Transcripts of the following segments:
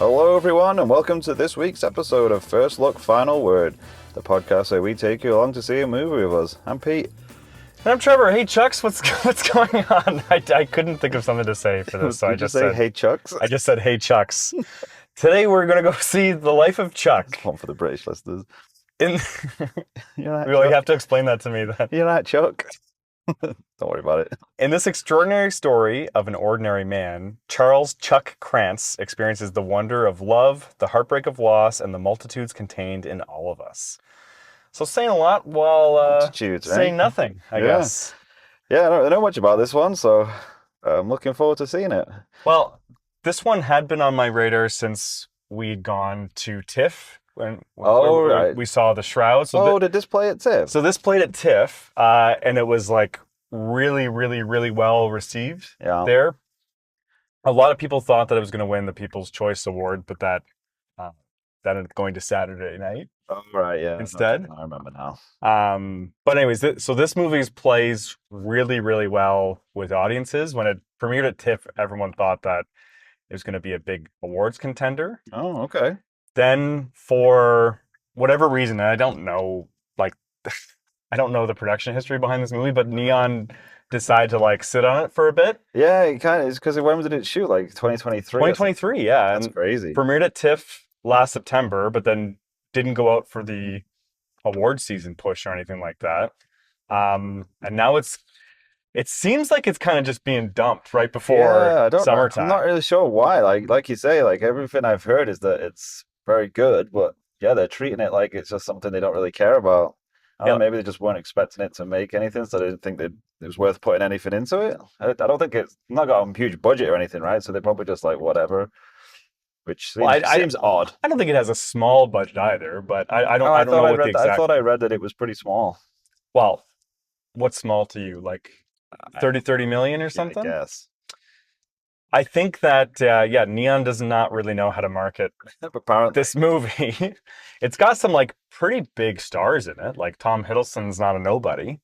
Hello, everyone, and welcome to this week's episode of First Look, Final Word, the podcast where we take you along to see a movie with us. I'm Pete. And I'm Trevor. Hey, Chucks, what's going on? I couldn't think of something to say for this, so I just said, "Hey, Chucks." I just said, "Hey, Chucks." Today we're gonna go see The Life of Chuck. One for the British listeners. In You're right, really Chuck. have to explain that to me then. You're right, Chuck. Don't worry about it. In this extraordinary story of an ordinary man, Charles Chuck Krantz experiences the wonder of love, the heartbreak of loss, and the multitudes contained in all of us. So saying a lot while Multitudes, right? saying nothing, I guess. Yeah, I don't know much about this one, so I'm looking forward to seeing it. Well, this one had been on my radar since we'd gone to TIFF when Right. we saw The Shroud. So did this play at TIFF? So this played at TIFF, and it was like really, really, really well received there. A lot of people thought that it was going to win the People's Choice Award, but that ended up going to Saturday night. Oh, right, yeah. Instead. I remember now. But anyways, so this movie plays really, really well with audiences. When it premiered at TIFF, everyone thought that it was going to be a big awards contender. Oh, okay. Then for whatever reason, and I don't know, I don't know the production history behind this movie, but Neon decided to sit on it for a bit. Yeah, it kind of is, because when did it shoot? Like 2023? 2023, yeah. That's crazy. Premiered at TIFF last September, but then didn't go out for the award season push or anything like that. And now it seems like it's kind of just being dumped right before summertime. I'm not really sure why. Like you say, everything I've heard is that it's very good, but yeah, they're treating it like it's just something they don't really care about. I don't know, maybe they just weren't expecting it to make anything, so they didn't think that it was worth putting anything into it. I don't think it's not got a huge budget or anything, right? So they're probably just whatever, which seems odd. I don't think it has a small budget either, but I don't know what the exact. I thought I read that it was pretty small. Well, what's small to you? Like 30 million or something? I guess. I think that, Neon does not really know how to market this movie. It's got some pretty big stars in it. Like Tom Hiddleston's not a nobody.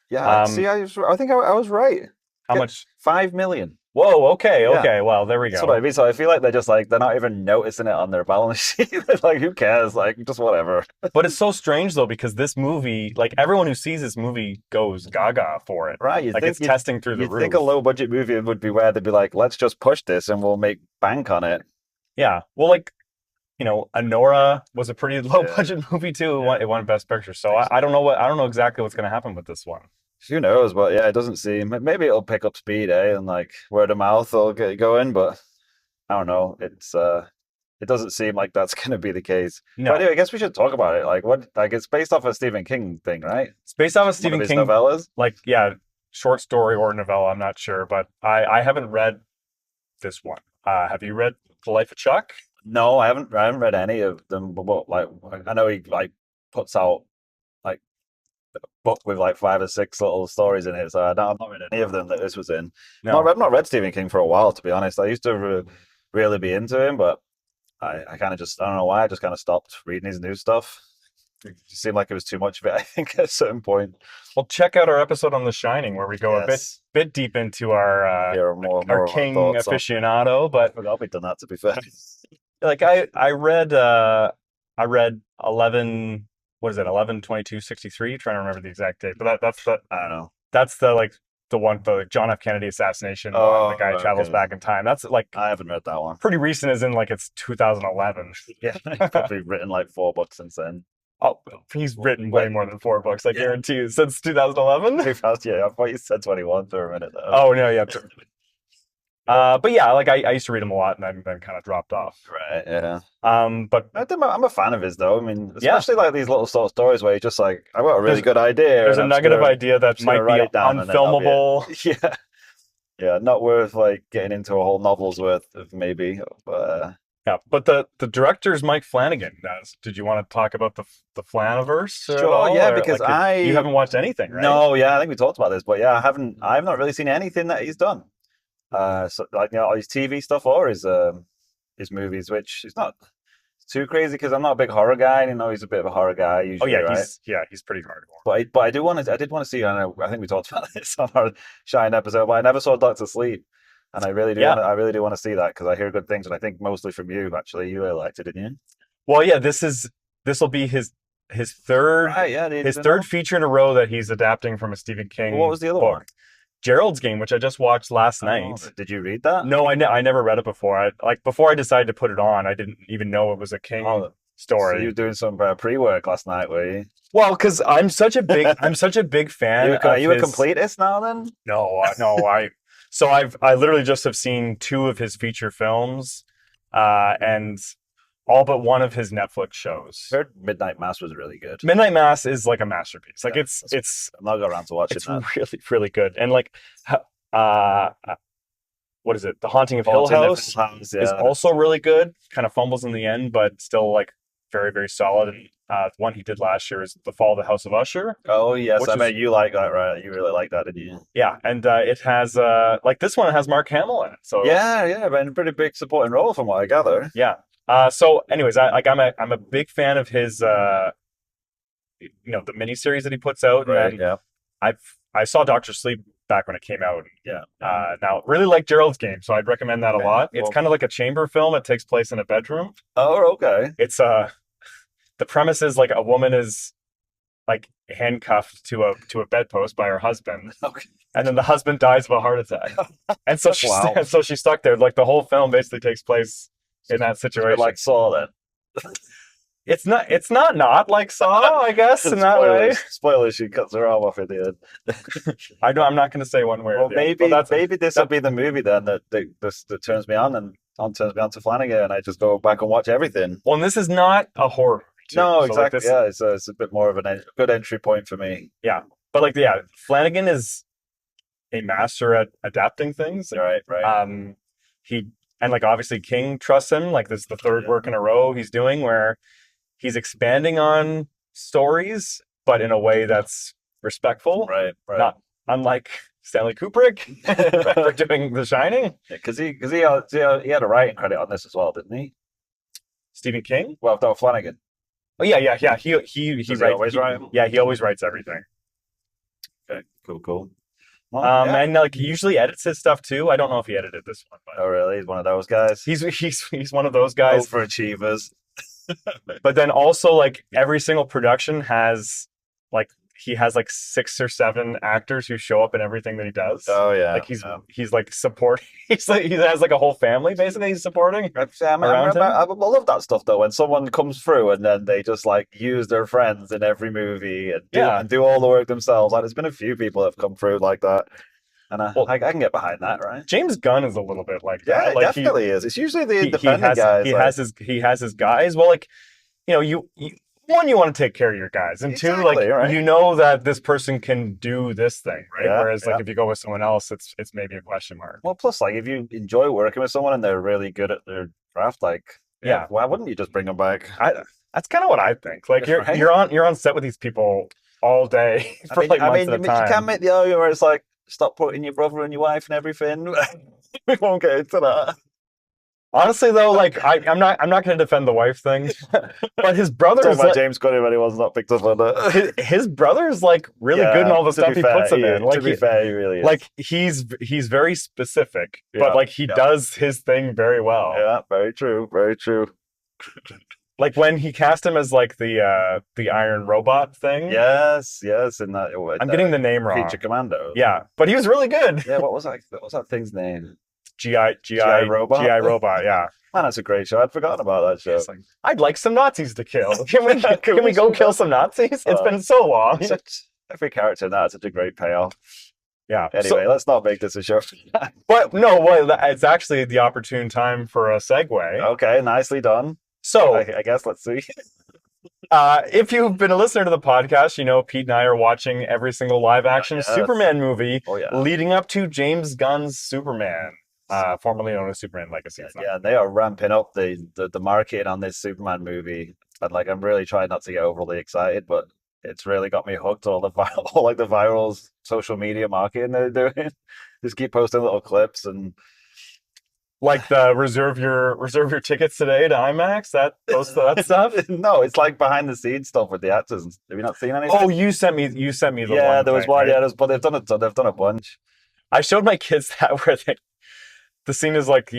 Yeah, see, I think I was right. How much? 5 million. Whoa, okay. Well, there we go. That's what I mean. So I feel like they're just they're not even noticing it on their balance sheet. Who cares? Just whatever. But it's so strange though, because this movie, everyone who sees this movie goes gaga for it. Right. It's testing through the roof. You think a low budget movie would be where they'd be let's just push this and we'll make bank on it. Yeah. Well, Anora was a pretty low budget movie too. It won Best Picture. So I don't know exactly what's going to happen with this one. Who knows? But yeah, it doesn't seem. Maybe it'll pick up speed, and word of mouth will get it going. But I don't know. It doesn't seem like that's going to be the case. No. But anyway, I guess we should talk about it. It's based off a Stephen King thing, right? It's based off a Stephen King novellas. Short story or novella. I'm not sure, but I haven't read this one. Have you read The Life of Chuck? No, I haven't read any of them. But I know he puts out a book with 5 or 6 little stories in it, so I've not read any of them that this was in. No. I've not read Stephen King for a while, to be honest. I used to really be into him, but I kind of just, I don't know why, I just kind of stopped reading his new stuff. It just seemed like it was too much of it, I think, at a certain point. Well, check out our episode on The Shining, where we go a bit deep into our more King aficionado. But I forgot we'd done that, to be fair. I read 11. What is it? 11/22/63. Trying to remember the exact date, but that's the I don't know. That's the one, the John F. Kennedy assassination. The guy travels back in time. That's I haven't read that one. Pretty recent, as in it's 2011. Yeah, he's probably written 4 books since then. Oh, he's written way more than 4 books. I guarantee you, since 2011. Yeah, I thought you said 21 for a minute though. Oh no, yeah. But yeah, I used to read him a lot, and then kind of dropped off. Right. Yeah. But I'm a fan of his, though. I mean, especially these little sort of stories where he's just I've got a really good idea. There's a nugget of idea that might be unfilmable. Yeah. Yeah, not worth getting into a whole novel's worth of maybe. But yeah, but the director's Mike Flanagan. Did you want to talk about the Flaniverse? Sure. Yeah, because you haven't watched anything, right? No. Yeah, I think we talked about this, but yeah, I've not really seen anything that he's done. His TV stuff or his movies, which is not too crazy because I'm not a big horror guy. And he's a bit of a horror guy usually. Oh right? He's pretty hardcore. But I did want to see. I think we talked about this on our Shine episode, but I never saw Doctor Sleep. And I really do. Yeah. I really do want to see that because I hear good things, and I think mostly from you. Actually, you really liked it, didn't you? Well, yeah, this will be his third Right. Yeah. his third feature in a row that he's adapting from a Stephen King What was the other book. one? Gerald's Game, which I just watched last Oh, night. did you read that? No, I never read it before. Before I decided to put it on, I didn't even know it was a King So story. you were doing some pre-work last night, were you? Well, because I'm such a big fan. Are you a completist now? Then So I literally just have seen 2 of his feature films, and all but one of his Netflix shows. I heard Midnight Mass was really good. Midnight Mass is like a masterpiece. Like it's I'm not going around to watch it. It's really, really good. And like, what is it? The Haunting of Hill House is also really good. Kind of fumbles in the end, but still like very, very solid. And the one he did last year is The Fall of the House of Usher. Oh yes, I mean you like that, right? You really like that, didn't you? Yeah, and it has like this one has Mark Hamill in it. So yeah, but a pretty big supporting role from what I gather. Yeah. So, anyways, I'm a big fan of his the miniseries that he puts out. Right. And Yeah. I saw Doctor Sleep back when it came out. Yeah. Now, really like Gerald's Game, so I'd recommend that a lot. It's Well, kind of like a chamber film. It takes place in a bedroom. Oh, okay. It's the premise is like a woman is like handcuffed to a bedpost by her husband, Okay. and then the husband dies of a heart attack, and so Wow. she's stuck there. Like the whole film basically takes place in that situation. Like Saw then. It's not like Saw, I guess, in that way. Spoilers, she cuts her arm off at the end. I'm not going to say one way or the other. Maybe this will be the movie then that turns me on and turns me on to Flanagan, and I just go back and watch everything. Well, and this is not a horror. Too. No, So exactly. Like it's a bit more of a good entry point for me. Yeah, but like Flanagan is a master at adapting things. Right. And like obviously King trusts him. Like this is the third work in a row he's doing where he's expanding on stories, but in a way that's respectful. Right. Not unlike Stanley Kubrick for doing The Shining. Because he had a writing credit on this as well, didn't he? Stephen King? Well, no, Flanagan. Oh yeah. He Does he always write? Yeah, he always writes everything. Okay, cool. Well, And like he usually edits his stuff too. I don't know if he edited this one, but oh really? He's one of those guys. he's one of those guys. Overachievers. But then also like every single production has like he has like 6 or 7 actors who show up in everything that he does. Oh yeah. Like he's like supporting. He has like a whole family basically he's supporting. I love that stuff though. When someone comes through and then they just like use their friends in every movie and do all the work themselves. Like there's been a few people that have come through like that, and I can get behind that. Right? James Gunn is a little bit like that. Yeah, it like definitely is. It's usually the independent guys. He has his guys. Well, like you want to take care of your guys, and Exactly, 2, like you know that this person can do this thing, right? Yeah, Whereas like if you go with someone else, it's maybe a question mark. Well, plus like if you enjoy working with someone and they're really good at their craft, like why wouldn't you just bring them back? That's kind of what I think. Like you're on set with these people all day for months at a time. You can't make the argument where it's like stop putting your brother and your wife and everything. We won't get into that. Honestly, though, like I'm not going to defend the wife thing, but his brother's like, James Gunn, if anyone's not picked up on that. His brother's like really good in all the stuff he puts him in. Like, to be fair, he really is. Like he's very specific, but like he does his thing very well. Yeah, very true, very true. Like when he cast him as like the Iron Robot thing. Yes, and that. I'm getting the name wrong. Feature Commando. Yeah, but he was really good. Yeah, what was that thing's name? GI Robot. GI Robot. Yeah. Man, that's a great show. I'd forgotten about that show. Like, I'd like some Nazis to kill. Can we go kill some Nazis? It's been so long. Every character in that has such a great payoff. Yeah. Anyway, let's not make this a show. But no, it's actually the opportune time for a segue. Okay, nicely done. So I guess let's see. If you've been a listener to the podcast, you know Pete and I are watching every single live-action Superman movie leading up to James Gunn's Superman. Formerly known as Superman Legacy. Yeah, they are ramping up the marketing on this Superman movie. And like, I'm really trying not to get overly excited, but it's really got me hooked. All the viral social media marketing they're doing. Just keep posting little clips and like the reserve your tickets today to IMAX. That stuff. No, it's like behind the scenes stuff with the actors. Have you not seen anything? Oh, you sent me the there was one. Right? Yeah, but they've done a bunch. I showed my kids that where the scene is like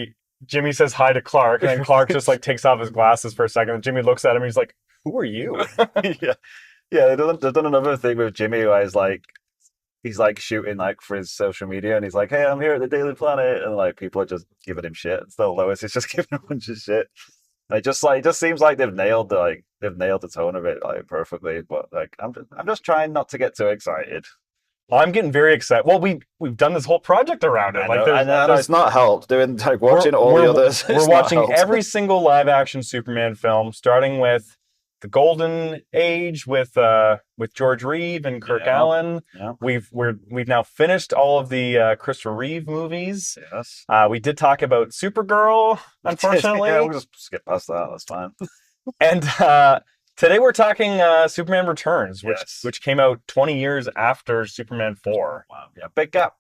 Jimmy says hi to Clark, and then Clark just like takes off his glasses for a second, and Jimmy looks at him and he's like, "Who are you?" Yeah, yeah. They've done another thing with Jimmy where he's like shooting like for his social media, and he's like, "Hey, I'm here at the Daily Planet," and like people are just giving him shit. Still, Lois is just giving him a bunch of shit. And it just seems like they've nailed the tone of it like perfectly. But like I'm just trying not to get too excited. I'm getting very excited. Well, we've done this whole project around it. Like, I know it's not helped doing like watching all the others. We're watching every single live action Superman film, starting with the Golden Age with George Reeve and Kirk Allen. Yeah. We've now finished all of the Christopher Reeve movies. Yes. We did talk about Supergirl, unfortunately. Yeah, we'll just skip past that. That's fine. And today we're talking Superman Returns, which came out 20 years after Superman 4. Wow. Yeah, big gap.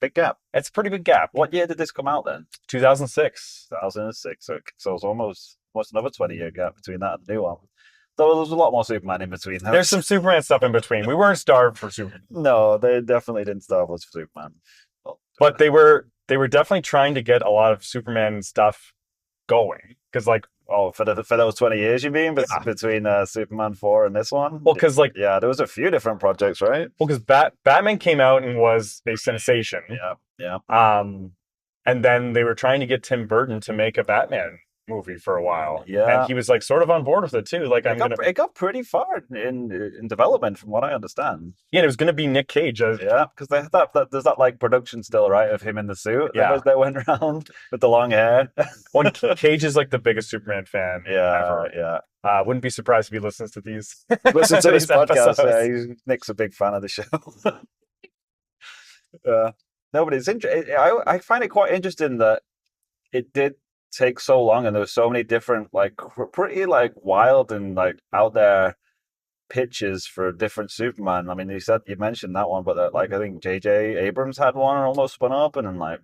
It's a pretty big gap. What year did this come out then? 2006. 2006. So it's almost another 20-year gap between that and the new one. Though there's a lot more Superman in between. There's some Superman stuff in between. We weren't starved for Superman. No, they definitely didn't starve us for Superman. But they were definitely trying to get a lot of Superman stuff going. Because like, for those 20 years, you mean, between Superman 4 and this one? Well, because like, yeah, there was a few different projects, right? Well, because Batman came out and was a sensation. Yeah. And then they were trying to get Tim Burton to make a Batman movie for a while. Yeah. And he was like sort of on board with it too. Like it got pretty far in development from what I understand. Yeah, it was going to be Nick Cage. Yeah, because they have there's that like production still, right, of him in the suit. Yeah. That went around with the long hair. Well, Cage is like the biggest Superman fan ever. Yeah. Wouldn't be surprised if he listens to these. Listen to these podcasts. Episodes. Yeah, Nick's a big fan of the show. No, but it's interesting. I find it quite interesting that it did take so long, and there were so many different, like, pretty like wild and like out there pitches for different Superman. I mean, you mentioned that one, but like I think J.J. Abrams had one and almost spun up, and then like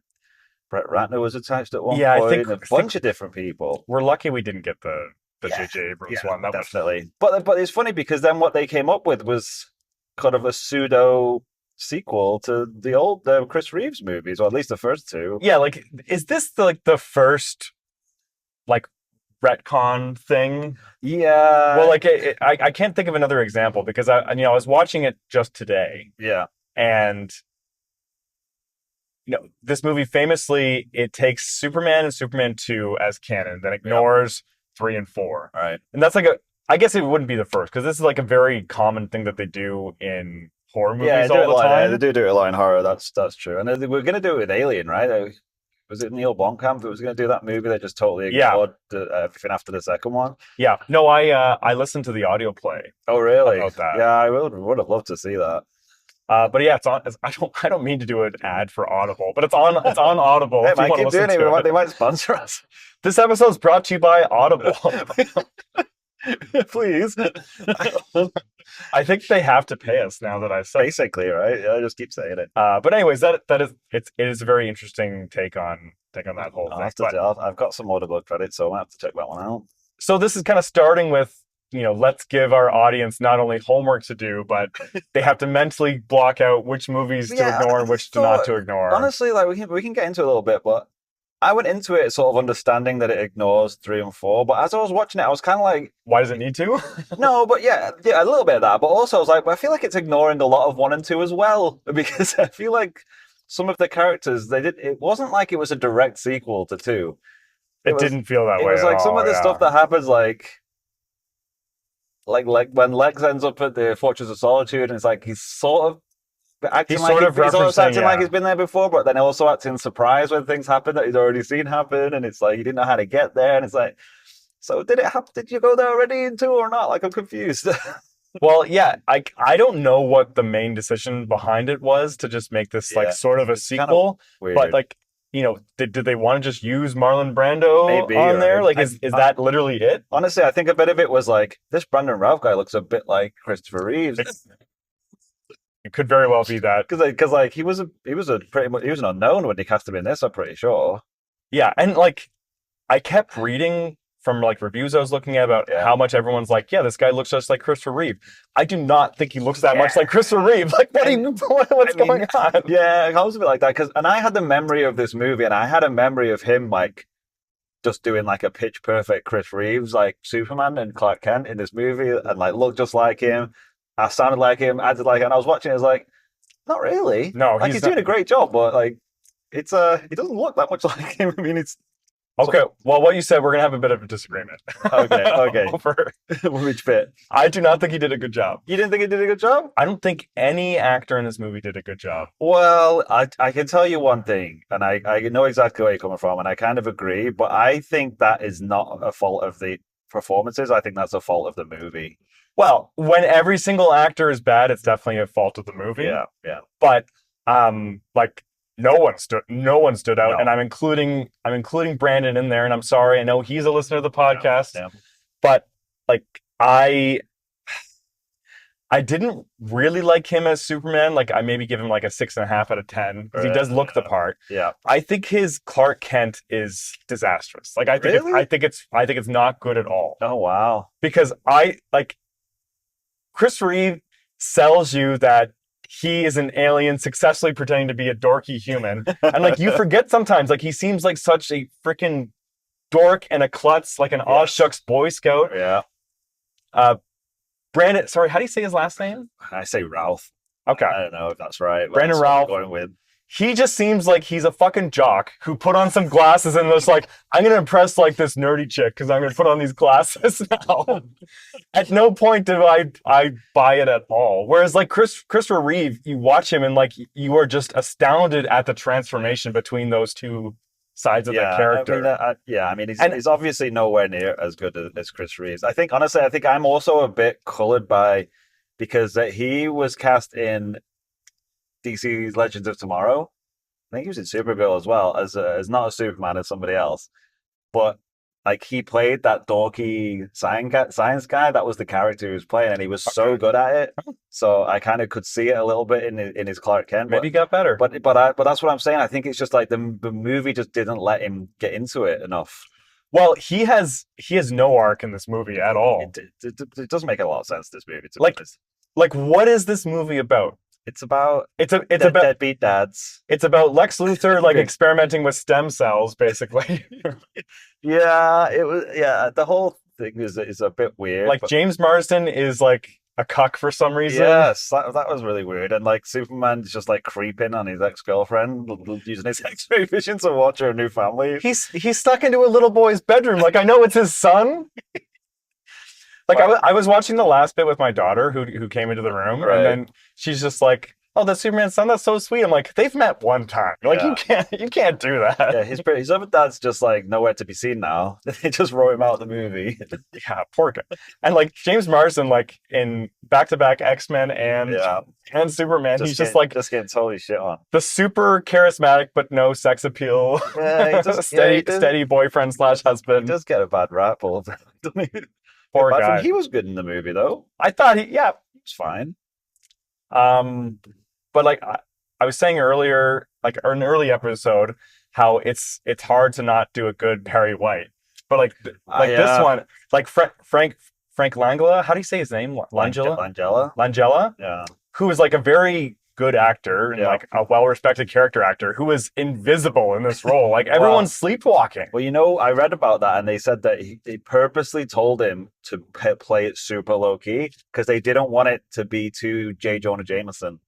Brett Ratner was attached at one point. I think a bunch of different people. We're lucky we didn't get the J.J. Abrams one. That definitely. But it's funny because then what they came up with was kind of a pseudo sequel to the Chris Reeves movies, or at least the first two. Yeah, like, is this the first like retcon thing? Yeah. Well, like I can't think of another example because I was watching it just today. Yeah. And this movie famously, it takes Superman and Superman 2 as canon, then ignores 3 and 4. Right. And that's like I guess it wouldn't be the first because this is like a very common thing that they do in horror movies all the time. Yeah, they do it a lot in horror. That's true. And we're going to do it with Alien, right? Was it Neil Blomkamp that was going to do that movie that just totally ignored everything after the second one? Yeah. No, I listened to the audio play. Oh, really? About that. Yeah, I would have loved to see that. But yeah, it's on. I don't mean to do an ad for Audible, but it's on Audible. Hey, might keep doing it. They might sponsor us. This episode's brought to you by Audible. Please. I think they have to pay us now that I said. Basically, right? Yeah, I just keep saying it. But anyways, it is a very interesting take on that whole thing. I've got some Audible credits, so I might have to check that one out. So this is kind of starting with, let's give our audience not only homework to do, but they have to mentally block out which movies to ignore and which not to ignore. Honestly, like we can get into it a little bit, but I went into it sort of understanding that it ignores 3 and 4, but as I was watching it, I was kind of like, why does it need to? No, but yeah, a little bit of that, but also I was like, I feel like it's ignoring a lot of 1 and 2 as well, because I feel like some of the characters, it wasn't like it was a direct sequel to 2. It didn't feel that way. It was like some of the stuff that happens, like when Lex ends up at the Fortress of Solitude, and it's like he's sort of acting like he's been there before, but then also acting surprised when things happen that he's already seen happen, and it's like he didn't know how to get there, and it's like, so did it happen? Did you go there already in 2 or not? Like, I'm confused. Well, yeah, I don't know what the main decision behind it was to just make this like sort of a sequel, but like, did they want to just use Marlon Brando on there? Like, is that literally it? Honestly, I think a bit of it was like, this Brandon Routh guy looks a bit like Christopher Reeves. It could very well be that, because like he was an unknown when they cast him in this. I'm pretty sure. Yeah, and like I kept reading from like reviews I was looking at about how much everyone's like, yeah, this guy looks just like Christopher Reeve. I do not think he looks that much like Christopher Reeve. Like, what's going on? Yeah, I was a bit like that and I had the memory of this movie, and I had a memory of him like just doing like a pitch perfect Chris Reeves, like Superman and Clark Kent in this movie, and like looked just like him. I sounded like him, acted like him, and I was watching it, I was like, not really. No, like he's doing a great job, but like he doesn't look that much like him. I mean, it's okay. Well, what you said, we're gonna have a bit of a disagreement. Okay. Over which bit? I do not think he did a good job. You didn't think he did a good job? I don't think any actor in this movie did a good job. Well, I can tell you one thing, and I know exactly where you're coming from, and I kind of agree, but I think that is not a fault of the performances. I think that's a fault of the movie. Well, when every single actor is bad, it's definitely a fault of the movie. Yeah. But like no one stood out, No. and I'm including Brandon in there, and I'm sorry, I know he's a listener to the podcast, but like I didn't really like him as Superman. Like, I maybe give him like a 6.5 out of 10 because he does look the part. Yeah. I think his Clark Kent is disastrous. Like, I think it's not good at all. Oh wow. Because Chris Reeve sells you that he is an alien successfully pretending to be a dorky human, and like you forget sometimes, like he seems like such a freaking dork and a klutz, like an aw shucks Boy Scout. Yeah. Brandon, sorry, how do you say his last name? I say Ralph. Okay. I don't know if that's right. Brandon that's what I'm Ralph. going with. He just seems like he's a fucking jock who put on some glasses and was like, I'm going to impress like this nerdy chick because I'm going to put on these glasses now. At no point did I buy it at all. Whereas like Christopher Reeve, you watch him and like you are just astounded at the transformation between those two sides of the character. I mean, he's obviously nowhere near as good as Chris Reeves. I think I'm also a bit colored by because he was cast in DC's Legends of Tomorrow. I think he was in Supergirl as well as not a Superman, as somebody else. But like he played that dorky science guy. That was the character he was playing, and he was so good at it. So I kind of could see it a little bit in his Clark Kent. Maybe he got better. But that's what I'm saying. I think it's just like the movie just didn't let him get into it enough. Well, he has no arc in this movie at all. It doesn't make a lot of sense. This movie, like what is this movie about? It's about about deadbeat dads. It's about Lex Luthor like experimenting with stem cells, basically. Yeah, it was. Yeah, the whole thing is a bit weird. Like James Marsden is like a cuck for some reason. Yes, that was really weird. And like Superman's just like creeping on his ex-girlfriend, using his X-ray vision to watch her new family. He's stuck into a little boy's bedroom. Like I know it's his son. Like I was watching the last bit with my daughter who came into the room, and then she's just like, "Oh, that's Superman's son. That's so sweet." I'm like, "They've met one time. Like you can't do that." Yeah, his other dad's just like nowhere to be seen now. They just wrote him out of the movie. Yeah, poor guy. And like James Marsden, like in back-to-back X-Men and Superman, he's just getting totally shit on. The super charismatic but no sex appeal, steady boyfriend / husband. He does get a bad rap, doesn't he? Poor guy. He was good in the movie, though. I thought he was fine. But like I was saying earlier, like in an early episode, how it's hard to not do a good Perry White. But like this one, like Frank Langella, how do you say his name? Langella. Yeah. Who is like a very good actor and like a well-respected character actor who is invisible in this role. Like everyone's sleepwalking. Well, I read about that, and they said that they purposely told him to play it super low-key because they didn't want it to be too J. Jonah Jameson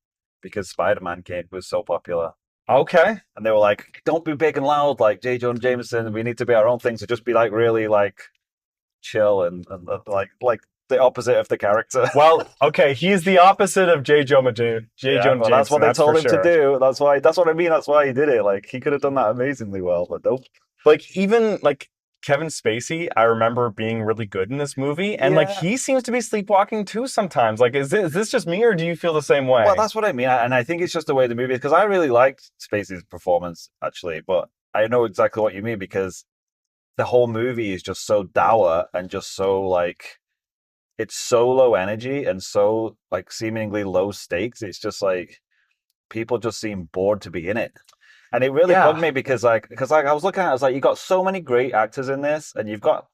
because Spider-Man was so popular. Okay. And they were like, don't be big and loud like J. Jonah Jameson. We need to be our own thing. So just be like really like chill and like the opposite of the character. Well, okay, he's the opposite of J. Jonah Jameson. That's what they told him to do. That's what I mean. That's why he did it. Like he could have done that amazingly well, but nope. Like even like Kevin Spacey, I remember being really good in this movie, and like he seems to be sleepwalking too sometimes. Like, is this just me, or do you feel the same way? Well, that's what I mean, and I think it's just the way the movie is because I really liked Spacey's performance actually, but I know exactly what you mean because the whole movie is just so dour and just so like. It's so low energy and so like seemingly low stakes. It's just like people just seem bored to be in it, and it really bugged me because I was looking at it, I was like, you got so many great actors in this, and you've got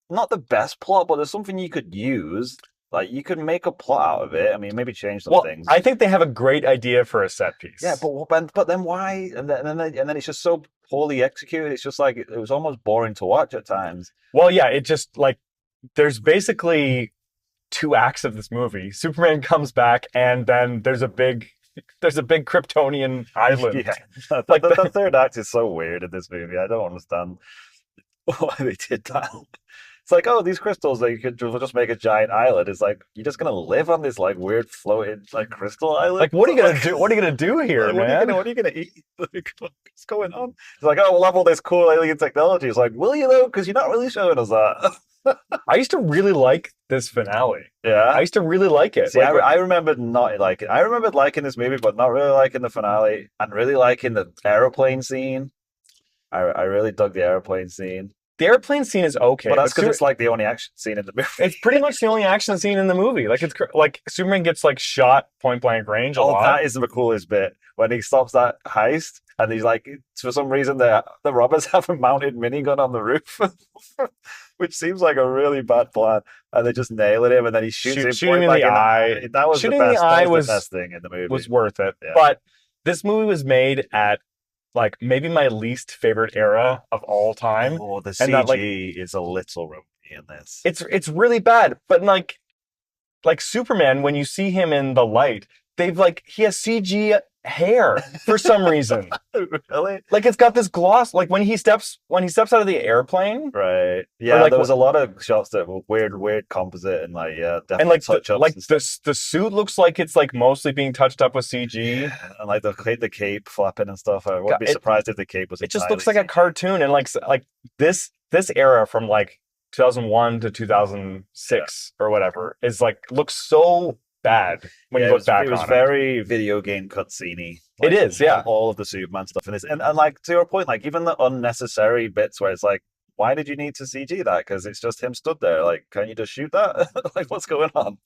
not the best plot, but there's something you could use. Like you could make a plot out of it. I mean, maybe change some things. I think they have a great idea for a set piece. Yeah, but then why? And then it's just so poorly executed. It's just like it was almost boring to watch at times. Well, yeah, it just like there's basically 2 acts of this movie. Superman comes back, and then there's a big Kryptonian island. Yeah, Like the third act is so weird in this movie. I don't understand why they did that. It's like, oh, these crystals, they could just make a giant island. It's like you're just gonna live on this like weird floating like crystal island. Like, what are you gonna do? What are you gonna do here, like, man? What are you gonna eat? Like, what's going on? It's like, oh, we'll have all this cool alien technology. It's like, will you though? Because you're not really showing us that. I used to really like this finale. Yeah, I used to really like it. See, I remembered not liking. I remembered liking this movie, but not really liking the finale, and really liking the airplane scene. I really dug the airplane scene. The airplane scene is okay, but that's because it's like the only action scene in the movie. It's pretty much the only action scene in the movie. Like it's like Superman gets like shot point blank range a lot. That is the coolest bit when he stops that heist, and he's like, for some reason, the robbers have a mounted minigun on the roof, which seems like a really bad plan, and they just nail him, and then he shoots him in the eye. That was shooting the best. In the eye that was the best thing in the movie. Was worth it. Yeah. But this movie was made at like maybe my least favorite era of all time. Oh, the CG is a little ropey in this. It's really bad, but like Superman, when you see him in the light, he has CG hair for some reason. Really? Like it's got this gloss. Like when he steps out of the airplane. Right. Yeah. There was a lot of shots that were weird composite and definitely and like touch-ups. the suit looks like it's like mostly being touched up with CG. Yeah. And like the cape flapping and stuff. I wouldn't be surprised if the cape was. It just looks like a cartoon, and like this era from like 2001 to 2006 or whatever is like looks so bad when you look back on it. It was very video game cutscene-y. It is, yeah. All of the Superman stuff in this. And like, to your point, like, even the unnecessary bits where it's like, why did you need to CG that? Because it's just him stood there. Like, can't you just shoot that? Like, what's going on?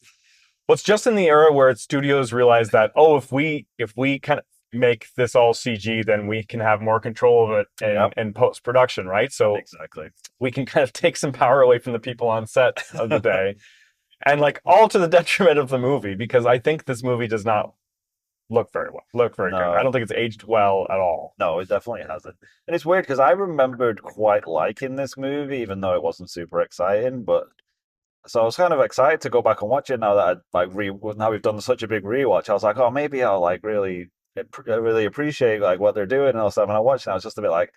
Well, it's just in the era where studios realize that, oh, if we kind of make this all CG, then we can have more control of it in post-production, right? So exactly, we can kind of take some power away from the people on set of the day. And like all to the detriment of the movie, because I think this movie does not look very good. I don't think it's aged well at all. No, it definitely hasn't. And it's weird because I remembered quite liking this movie, even though it wasn't super exciting. But so I was kind of excited to go back and watch it now that now we've done such a big rewatch. I was like, oh, maybe I'll like really appreciate like what they're doing and all stuff. And I watched it, and I was just a bit like,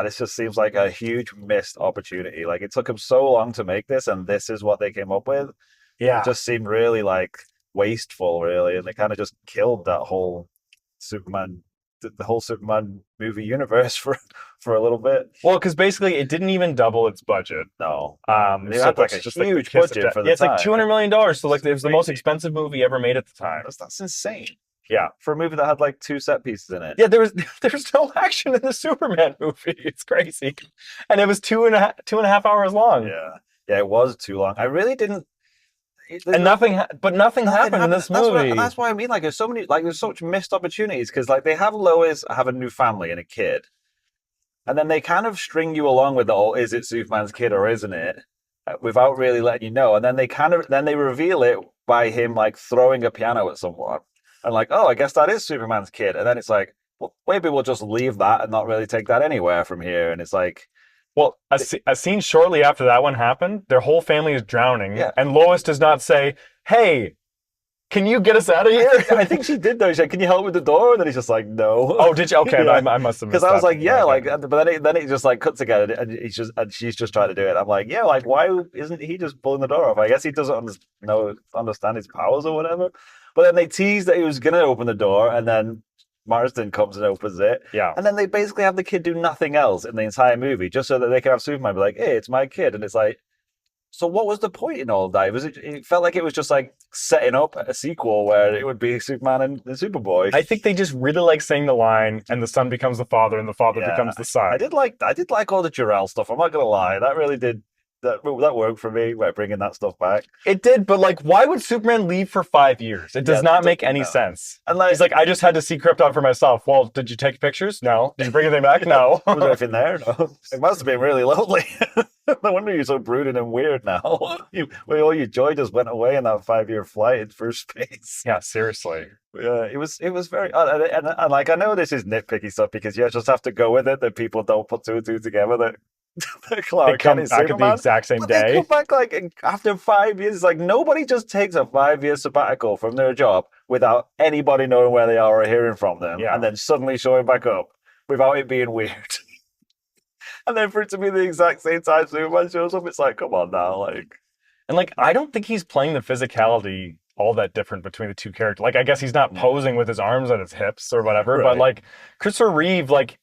this just seems like a huge missed opportunity. Like it took them so long to make this, and this is what they came up with. Yeah, it just seemed really like wasteful, really, and they kind of just killed that whole Superman, the whole Superman movie universe for a little bit. Well, because basically it didn't even double its budget. No, they had like a huge budget for the time. It's like $200 million. So like it was the most expensive movie ever made at the time. That's insane. Yeah, for a movie that had like 2 set pieces in it. Yeah, there was no action in the Superman movie. It's crazy, and it was two and a half hours long. Yeah, it was too long. I really didn't. And nothing happened in this movie. That's why I mean, like, there's so many, like, there's such missed opportunities because, like, they have Lois have a new family and a kid, and then they kind of string you along with the, oh, is it Superman's kid or isn't it, without really letting you know, and then they reveal it by him like throwing a piano at someone, and like, oh, I guess that is Superman's kid, and then it's like, well, maybe we'll just leave that and not really take that anywhere from here, and it's like. Well, a scene shortly after that one happened, their whole family is drowning, and Lois does not say, hey, can you get us out of here? I think she did, though. She's like, can you help with the door? And then he's just like, no. Oh, did you? Okay, I must have missed that. Because I was like, yeah, like, but then it just like cuts again, and she's just trying to do it. I'm like, yeah, like, why isn't he just pulling the door off? I guess he doesn't understand his powers or whatever. But then they teased that he was going to open the door, and then Marsden comes and opens it. Yeah. And then they basically have the kid do nothing else in the entire movie, just so that they can have Superman be like, hey, it's my kid. And it's like, so what was the point in all of that? It felt like it was just like setting up a sequel where it would be Superman and Superboy. I think they just really like saying the line, and the son becomes the father, and the father becomes the son. I did like all the Jor-El stuff. I'm not gonna lie, that really did that worked for me, like bringing that stuff back. It did, but like, why would Superman leave for 5 years? It does not make any sense. And like, he's like, I just had to see Krypton for myself. Well, did you take pictures? No. Did you bring anything back? No. Was there anything there? No. It must have been really lonely. No wonder you're so brooding and weird now. All your joy just went away in that 5-year flight through space. Yeah, seriously. Yeah, it was very odd. And like, I know this is nitpicky stuff because you just have to go with it that people don't put 2 and 2 together. That Clark They come Kent is back at Superman, the exact same but day. They come back like after 5 years. Like, nobody just takes a 5-year sabbatical from their job without anybody knowing where they are or hearing from them, and then suddenly showing back up without it being weird. And then for it to be the exact same time Superman shows up, it's like, come on now, like. And like, I don't think he's playing the physicality all that different between the two characters. Like, I guess he's not posing with his arms on his hips or whatever, but like Christopher Reeve, like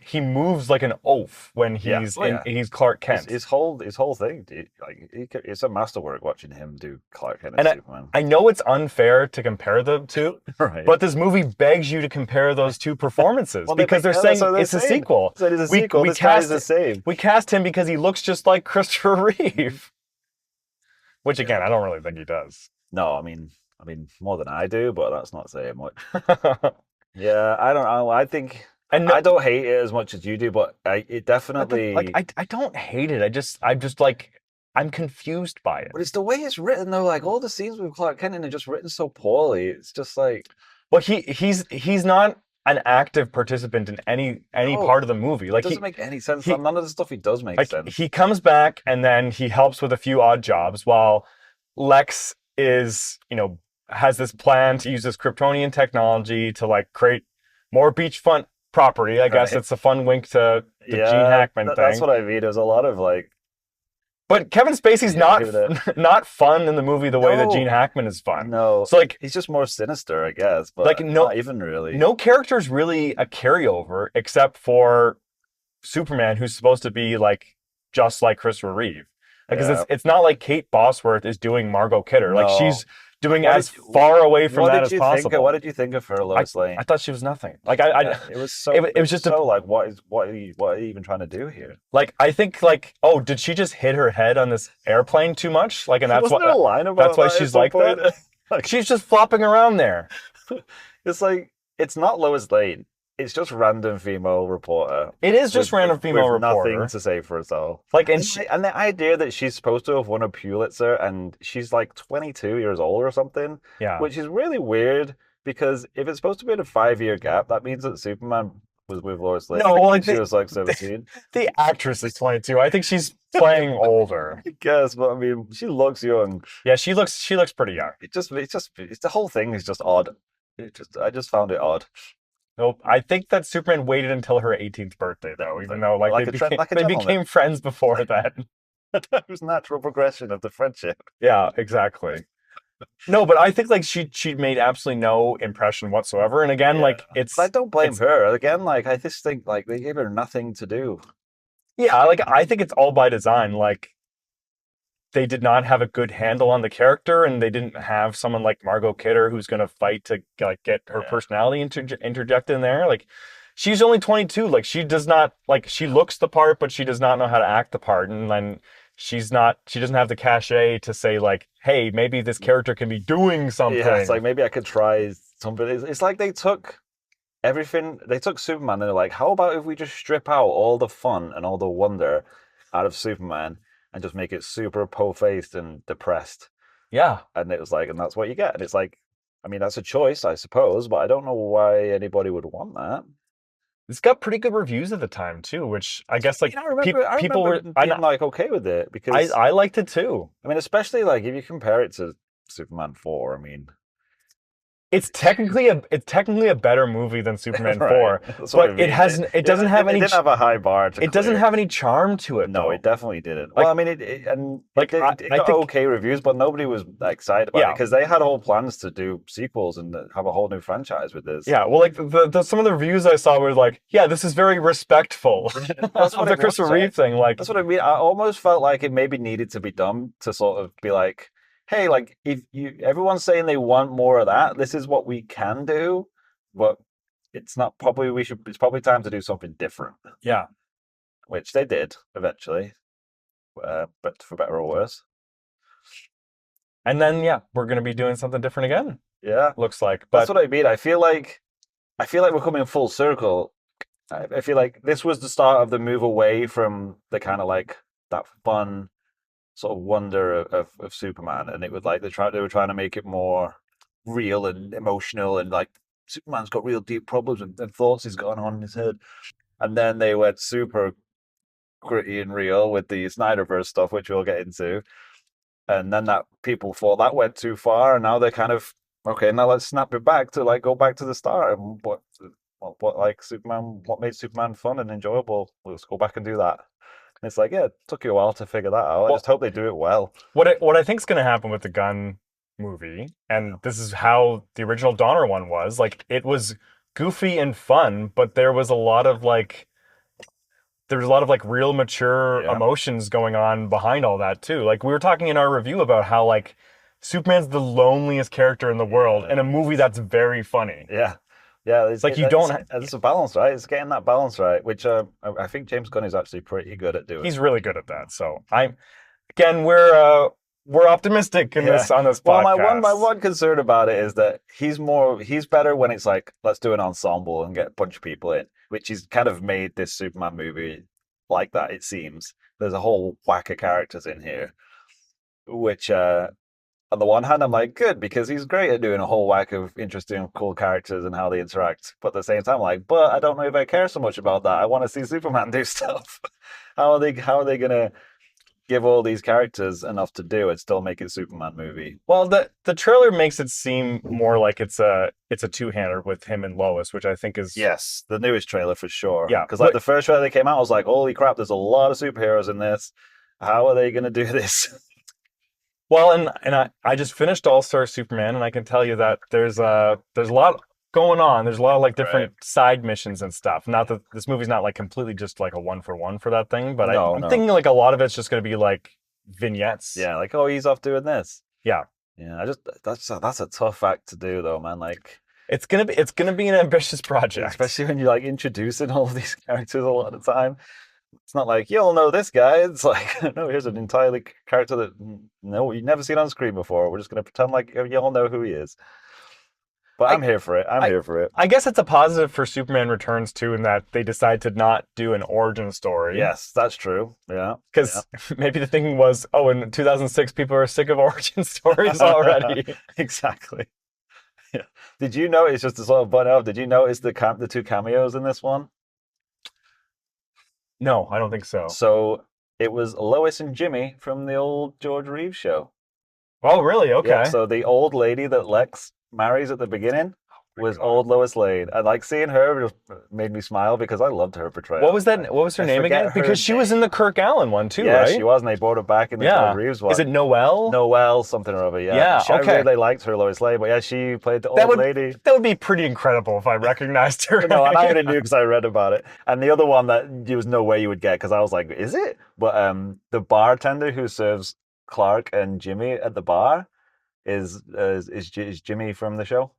he moves like an oaf when he's he's Clark Kent. His whole thing, it's a masterwork watching him do Clark Kent and Superman. I know it's unfair to compare the two, but this movie begs you to compare those two performances because they're saying it's a sequel. So it is a sequel. This guy is the same. We cast him because he looks just like Christopher Reeve, which again, I don't really think he does. No, I mean more than I do, but that's not saying much. Yeah, I don't know. I think. And I don't hate it as much as you do, but it definitely. I don't hate it. I'm just like, I'm confused by it. But it's the way it's written, though. Like, all the scenes with Clark Kent are just written so poorly. It's just like. Well, he's not an active participant in any part of the movie. Like, it doesn't make any sense. None of the stuff he does make sense. He comes back and then he helps with a few odd jobs while Lex is, has this plan to use this Kryptonian technology to like create more beachfront property. I guess it's a fun wink to the Gene Hackman thing. That's what I mean. There's a lot of like. But Kevin Spacey's not fun in the movie the way that Gene Hackman is fun. No, so like he's just more sinister, I guess. But like not even really. No character is really a carryover except for Superman, who's supposed to be like just like Christopher Reeve. Because it's not like Kate Bosworth is doing Margot Kidder. No. Like she's doing as far away from that as possible. What did you think of her, Lois Lane? I thought she was nothing. Like it was so. It was just like what are you even trying to do here? Like I think did she just hit her head on this airplane too much? Like, and that's Wasn't there a line about that's why she's like that. Like, she's just flopping around there. It's like it's not Lois Lane. It's just random female reporter. It is just random female reporter. Nothing to say for herself. Like, and the idea that she's supposed to have won a Pulitzer and she's like 22 years old or something. Yeah. Which is really weird because if it's supposed to be in a 5-year gap, that means that Superman was with Lois Lane. No, well, she was like 17. The actress is 22. I think she's playing older. I guess, but I mean, she looks young. Yeah, she looks pretty young. It's the whole thing is just odd. I just found it odd. Nope. I think that Superman waited until her 18th birthday, though, even though they became friends before that. It was natural progression of the friendship. Yeah, exactly. No, but I think like she made absolutely no impression whatsoever. And again, like it's. But I don't blame her. Again, like I just think like they gave her nothing to do. Yeah, like I think it's all by design. Like they did not have a good handle on the character, and they didn't have someone like Margot Kidder who's going to fight to like get her personality interjected in there. Like she's only 22. Like she does not she looks the part, but she does not know how to act the part, and then she doesn't have the cachet to say like, hey, maybe this character can be doing something. Yeah, it's like maybe I could try something. It's like they took everything. They took Superman and they're like, how about if we just strip out all the fun and all the wonder out of Superman and just make it super po-faced and depressed. Yeah. And it was like, and that's what you get. And it's like, I mean, that's a choice, I suppose, but I don't know why anybody would want that. It's got pretty good reviews at the time too, which I guess like people were being like okay with it because I liked it too. I mean, especially like if you compare it to Superman 4, I mean, it's technically a better movie than Superman 4, but it doesn't have any. It didn't have a high bar. It doesn't have any charm to it. No, it definitely didn't. Well, I mean, it got okay reviews, but nobody was excited about it because they had whole plans to do sequels and have a whole new franchise with this. Yeah, well, like some of the reviews I saw were like, yeah, this is very respectful of the Christopher Reeve thing. Like that's what I mean. I almost felt like it maybe needed to be done to sort of be like, hey, like everyone's saying they want more of that. This is what we can do, but it's probably time to do something different. Yeah, which they did eventually. but for better or worse. And then we're gonna be doing something different again. Yeah, Looks like. that's But what I mean. I feel like we're coming full circle. I feel like this was the start of the move away from the kind of like that fun sort of wonder of Superman, and it was like they were trying to make it more real and emotional, and like Superman's got real deep problems and thoughts he's got on in his head, and then they went super gritty and real with the Snyderverse stuff, which we'll get into, and then that people thought that went too far, and now they're kind of okay. Now let's snap it back to like go back to the start and what like Superman, what made Superman fun and enjoyable. Let's go back and do that. And it's like, yeah, it took you a while to figure that out. I just hope they do it well. What I think is going to happen with the Gunn movie, and this is how the original Donner one was, like it was goofy and fun, but there was a lot of like real mature emotions going on behind all that too. Like we were talking in our review about how like Superman's the loneliest character in the world in a movie that's very funny. Yeah. Yeah, it's like you don't. It's a balance, right? It's getting that balance right, which I think James Gunn is actually pretty good at doing. He's really good at that. So we're optimistic in this on this podcast. Well, my one concern about it is that he's better when it's like let's do an ensemble and get a bunch of people in, which he's kind of made this Superman movie like that. It seems there's a whole whack of characters in here, which. On the one hand, I'm like, good, because he's great at doing a whole whack of interesting, cool characters and how they interact. But at the same time, I'm like, but I don't know if I care so much about that. I want to see Superman do stuff. How are they going to give all these characters enough to do and still make it a Superman movie? Well, the trailer makes it seem more like it's a two-hander with him and Lois, which I think is... Yes, the newest trailer for sure. Yeah. Because like the first trailer that came out, I was like, holy crap, there's a lot of superheroes in this. How are they going to do this? Well, and I just finished All-Star Superman, and I can tell you that there's a lot going on. There's a lot of like different side missions and stuff. Not that this movie's not like completely just like a one for that thing, but I'm thinking like a lot of it's just going to be like vignettes. Yeah, like he's off doing this. Yeah, yeah. That's a tough act to do though, man. Like it's gonna be an ambitious project, especially when you're like introducing all of these characters a lot of the time. It's not like you'll know this guy. It's like no, here's an entirely character that you've never seen on screen before. We're just going to pretend like you all know who he is. But I'm here for it. I'm here for it. I guess it's a positive for Superman Returns too, in that they decide to not do an origin story. Yes, that's true. Yeah, because maybe the thinking was, in 2006 people are sick of origin stories already. Exactly. Yeah. Did you notice, just to sort of butt out? Did you notice the two cameos in this one? No, I don't think so. So it was Lois and Jimmy from the old George Reeves show. Oh, really? Okay. Yeah, so the old lady that Lex marries at the beginning was old Lois Lane. And like seeing her just made me smile because I loved her portrayal. What was that? What was her name again? Because she was in the Kirk Allen one too, right? Yeah, she was, and they brought her back in the George Reeves one. Is it Noelle? Noelle something or other, yeah. Yeah, okay. I really liked her Lois Lane, but yeah, she played the old lady. That would be pretty incredible if I recognized her. No, and I already knew because I read about it. And the other one that there was no way you would get, because I was like, is it? But the bartender who serves Clark and Jimmy at the bar is Jimmy from the show.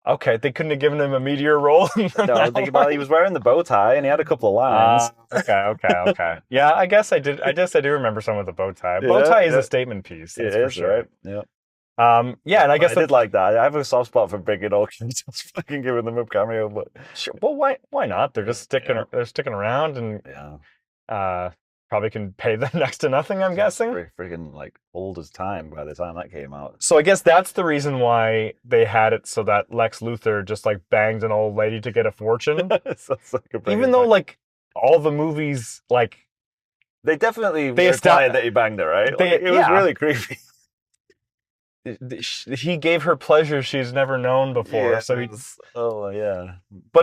Okay, they couldn't have given him a meteor role. No, he was wearing the bow tie and he had a couple of lines. Okay. Yeah, I guess I did. I do remember some of the bow tie. Bow tie is a statement piece. That's for sure. Right? Yeah. And I guess I did like that. I have a soft spot for bringing all kids, just fucking giving them a cameo. But sure. Well, why not? They're just sticking. Yeah. They're sticking around, and probably can pay them next to nothing. I'm guessing. Freaking like old as time by the time that came out. So I guess that's the reason why they had it so that Lex Luthor just like banged an old lady to get a fortune. Even though like all the movies like they definitely implied that he banged her, right? It was really creepy. He gave her pleasure she's never known before. But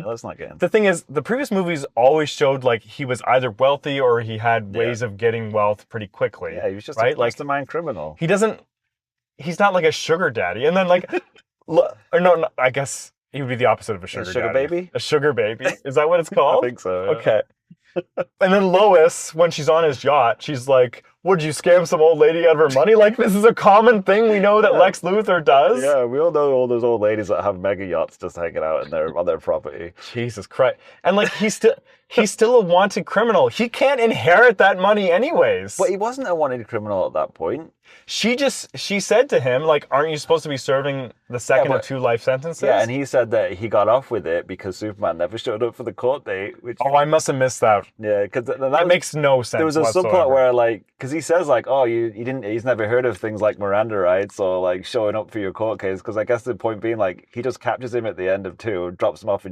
let's not get into the thing is, the previous movies always showed like he was either wealthy or he had ways of getting wealth pretty quickly. Yeah, he was just a mastermind criminal. He's not like a sugar daddy. And then like, no, I guess he would be the opposite of a sugar daddy. Baby? A sugar baby? Is that what it's called? I think so. Yeah. Okay. And then Lois, when she's on his yacht, she's like, would you scam some old lady out of her money? Like, this is a common thing we know that Lex Luthor does. Yeah, we all know all those old ladies that have mega yachts just hanging out on their property. Jesus Christ. And like he's still a wanted criminal. He can't inherit that money anyways. But he wasn't a wanted criminal at that point. She said to him, like, aren't you supposed to be serving the second of 2 life sentences? Yeah, and he said that he got off with it because Superman never showed up for the court date. Which, I must have missed that. Yeah, because that makes no sense. There was a whatsoever. subplot where, like, because he says, like, oh, he's never heard of things like Miranda rights or like showing up for your court case. Because I guess the point being, like, he just captures him at the end of 2 and drops him off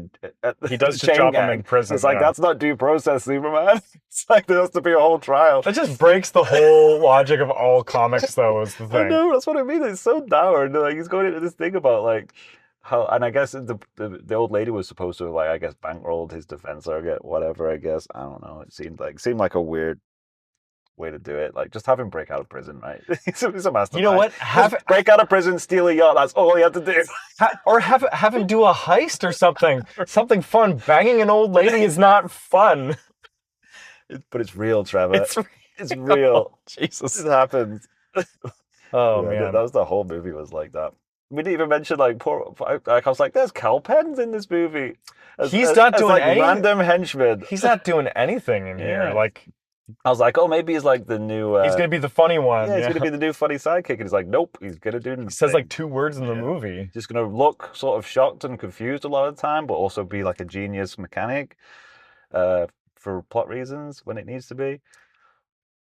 he does just drop him in prison. It's like, that's not due process, Superman. It's like there has to be a whole trial. That just breaks the whole logic of all comics, though, is the thing. I know, that's what I mean. It's so dour. Like, he's going into this thing about, like, how, and I guess the old lady was supposed to have, like, I guess, bankrolled his defense or get whatever, I guess. I don't know. It seemed like a weird way to do it. Like, just have him break out of prison, right? He's a mastermind. You know what? Break out of prison, steal a yacht. That's all he had to do. Or have him do a heist or something. Something fun. Banging an old lady is not fun. But it's real, Trevor. It's real. real. Jesus. It happens. Oh, yeah, man. That was the whole movie was like that. We didn't even mention, like, I was like, there's Cal Penn's in this movie. He's not doing like random henchmen. He's not doing anything in here. Like, I was like, oh, maybe he's like the new. He's gonna be the funny one. Yeah, he's gonna be the new funny sidekick, and he's like, nope, he's gonna do. He says like 2 words in the movie. Just gonna look sort of shocked and confused a lot of the time, but also be like a genius mechanic, for plot reasons when it needs to be.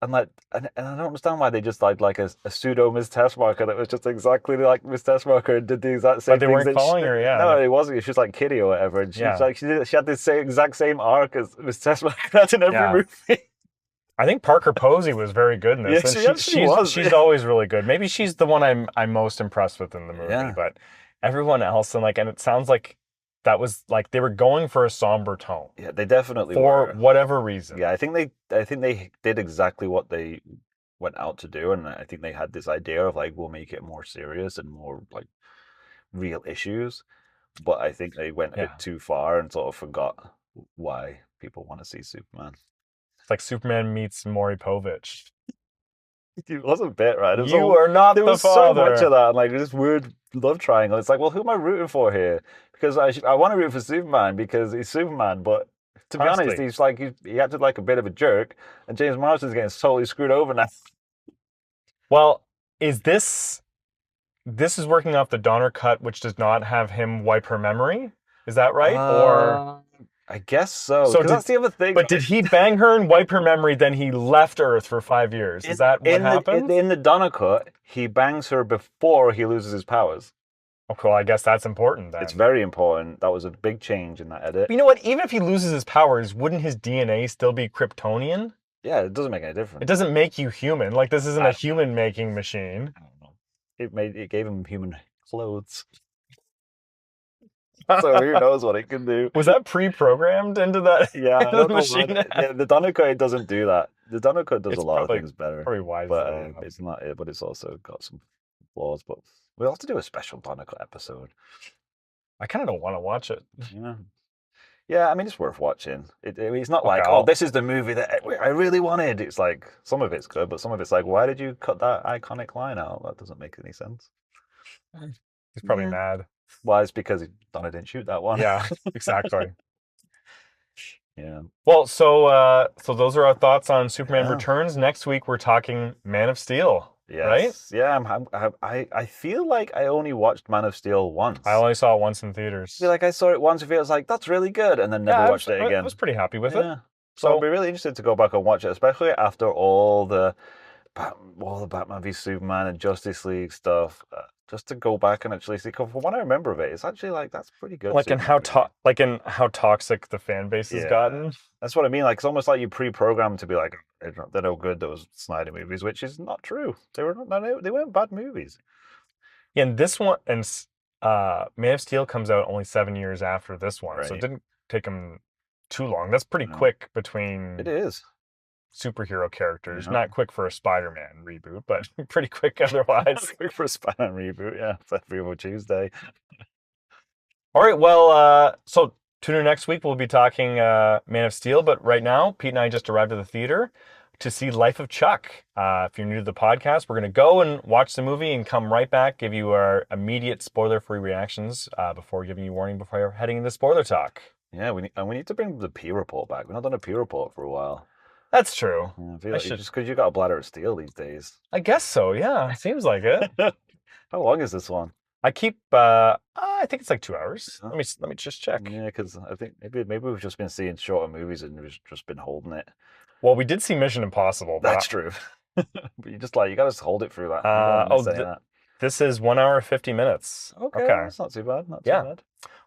And like, and I don't understand why they just like a pseudo Miss Tessmacher that was just exactly like Miss Tessmacher and did the exact same. But they weren't calling her, yeah. No, it wasn't. She was like Kitty or whatever, and she had this exact same arc as Miss Tessmacher in every movie. I think Parker Posey was very good in this. Yeah, she's always really good. Maybe she's the one I'm most impressed with in the movie. But everyone else, and it sounds like that was like they were going for a somber tone. Yeah, they definitely for whatever reason. Yeah, I think they did exactly what they went out to do, and I think they had this idea of like, we'll make it more serious and more like real issues. But I think they went a bit too far and sort of forgot why people want to see Superman. It's like Superman meets Maury Povich. It was a bit, right? You are not the father. There was so much of that, and like this weird love triangle. It's like, well, who am I rooting for here? Because I want to root for Superman because he's Superman, but to be honest, he's like he acted like a bit of a jerk, and James Marsden's getting totally screwed over now. Well, this is working off the Donner cut, which does not have him wipe her memory. Is that right? Or I guess so. So that's the other thing. But did he bang her and wipe her memory? Then he left Earth for 5 years. Is that what happened? In the Donner cut, he bangs her before he loses his powers. Okay, well, I guess that's important then. It's very important. That was a big change in that edit. But you know what? Even if he loses his powers, wouldn't his DNA still be Kryptonian? Yeah, it doesn't make any difference. It doesn't make you human. Like, this isn't a human-making machine. I don't know. It gave him human clothes. So who knows what it can do? Was that pre-programmed into that? Yeah, I don't machine? Yeah, the Donner cut does do that. The Donner cut does a lot of things better. Probably wise, but it's not. But it's also got some flaws. But we'll have to do a special Donner cut episode. I kind of don't want to watch it. Yeah, I mean, it's worth watching. It's not like, oh, this is the movie that I really wanted. It's like some of it's good, but some of it's like, why did you cut that iconic line out? That doesn't make any sense. He's probably mad. Well, it's because Donner didn't shoot that one. Yeah, exactly. Yeah. Well, so those are our thoughts on Superman Returns. Next week we're talking Man of Steel. Yes. Right? Yeah. I feel like I only watched Man of Steel once. I only saw it once in theaters. I feel like I saw it once and I was like, that's really good, and then never watched it again. I was pretty happy with it. So I'd be really interested to go back and watch it, especially after all the Batman v Superman and Justice League stuff. Just to go back and actually see, because from what I remember of it, it's actually like that's pretty good. Like in how toxic the fan base has gotten. That's what I mean. Like it's almost like you pre-programmed to be like, they're no good, those Snyder movies, which is not true. They weren't bad movies. Yeah, and this one and Man of Steel comes out only 7 years after this one, so it didn't take them too long. That's pretty quick between. It is. Superhero characters. Not quick for a Spider-Man reboot, but pretty quick otherwise. Quick for a Spider-Man reboot, yeah. It's every other Tuesday. All right, well, so Tune in next week. We'll be talking Man of Steel. But right now, Pete and I just arrived at the theater to see Life of Chuck. If you're new to the podcast, we're going to go and watch the movie and come right back, give you our immediate spoiler-free reactions before giving you warning before heading into spoiler talk. Yeah, we need to bring the P report back. We've not done a P report for a while. That's true. Yeah, I feel like just because you got a bladder of steel these days. I guess so. Yeah, it seems like it. How long is this one? I keep. I think it's like 2 hours. Yeah. Let me just check. Yeah, because I think maybe we've just been seeing shorter movies and we've just been holding it. Well, we did see Mission Impossible. But That's true. But you gotta hold it through that. This is 1 hour 50 minutes. Okay, that's not too bad. Not too bad.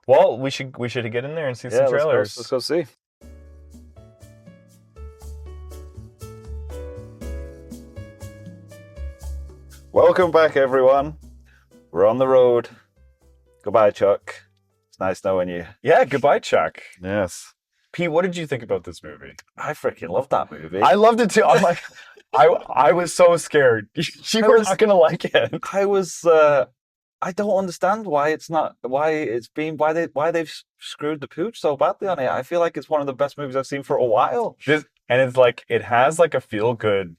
Well, we should get in there and see some trailers. Let's go see. Welcome back, everyone. We're on the road. Goodbye, Chuck. It's nice knowing you. Yeah, goodbye, Chuck. Yes. Pete, what did you think about this movie? I freaking loved that movie. I loved it too. I'm like, I was so scared. You were not gonna like it. I don't understand why they've screwed the pooch so badly on it. I feel like it's one of the best movies I've seen for a while. And it's like, it has like a feel good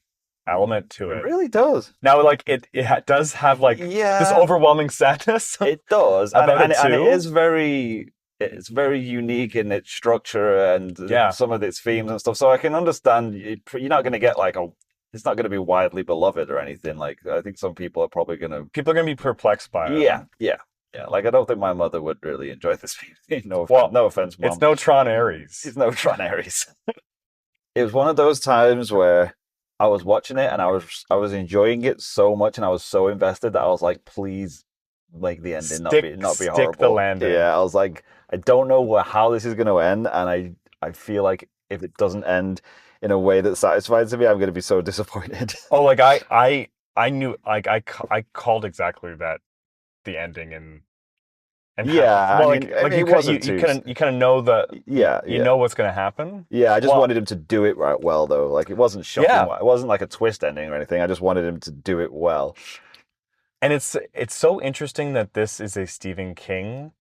element to it. It really does. Now, like it does have like this overwhelming sadness. It does, and it is very. It's very unique in its structure and some of its themes and stuff. So I can understand you're not going to get it's not going to be widely beloved or anything. Like I think some people are probably going to. People are going to be perplexed by it. Yeah. Like I don't think my mother would really enjoy this movie. No offense, Mom. It's no Tron Ares. It's no Tron Ares. It was one of those times where I was watching it and I was enjoying it so much and I was so invested that I was like, please make the ending not be horrible. Stick the landing. Yeah, I was like, I don't know how this is going to end, and I feel like if it doesn't end in a way that satisfies me, I'm going to be so disappointed. Oh, like I knew, like I called exactly that, the ending and yeah, well, it wasn't you kind of know you know what's going to happen. Yeah, I just wanted him to do it right well though. Like it wasn't shocking. Yeah. It wasn't like a twist ending or anything. I just wanted him to do it well. And it's so interesting that this is a Stephen King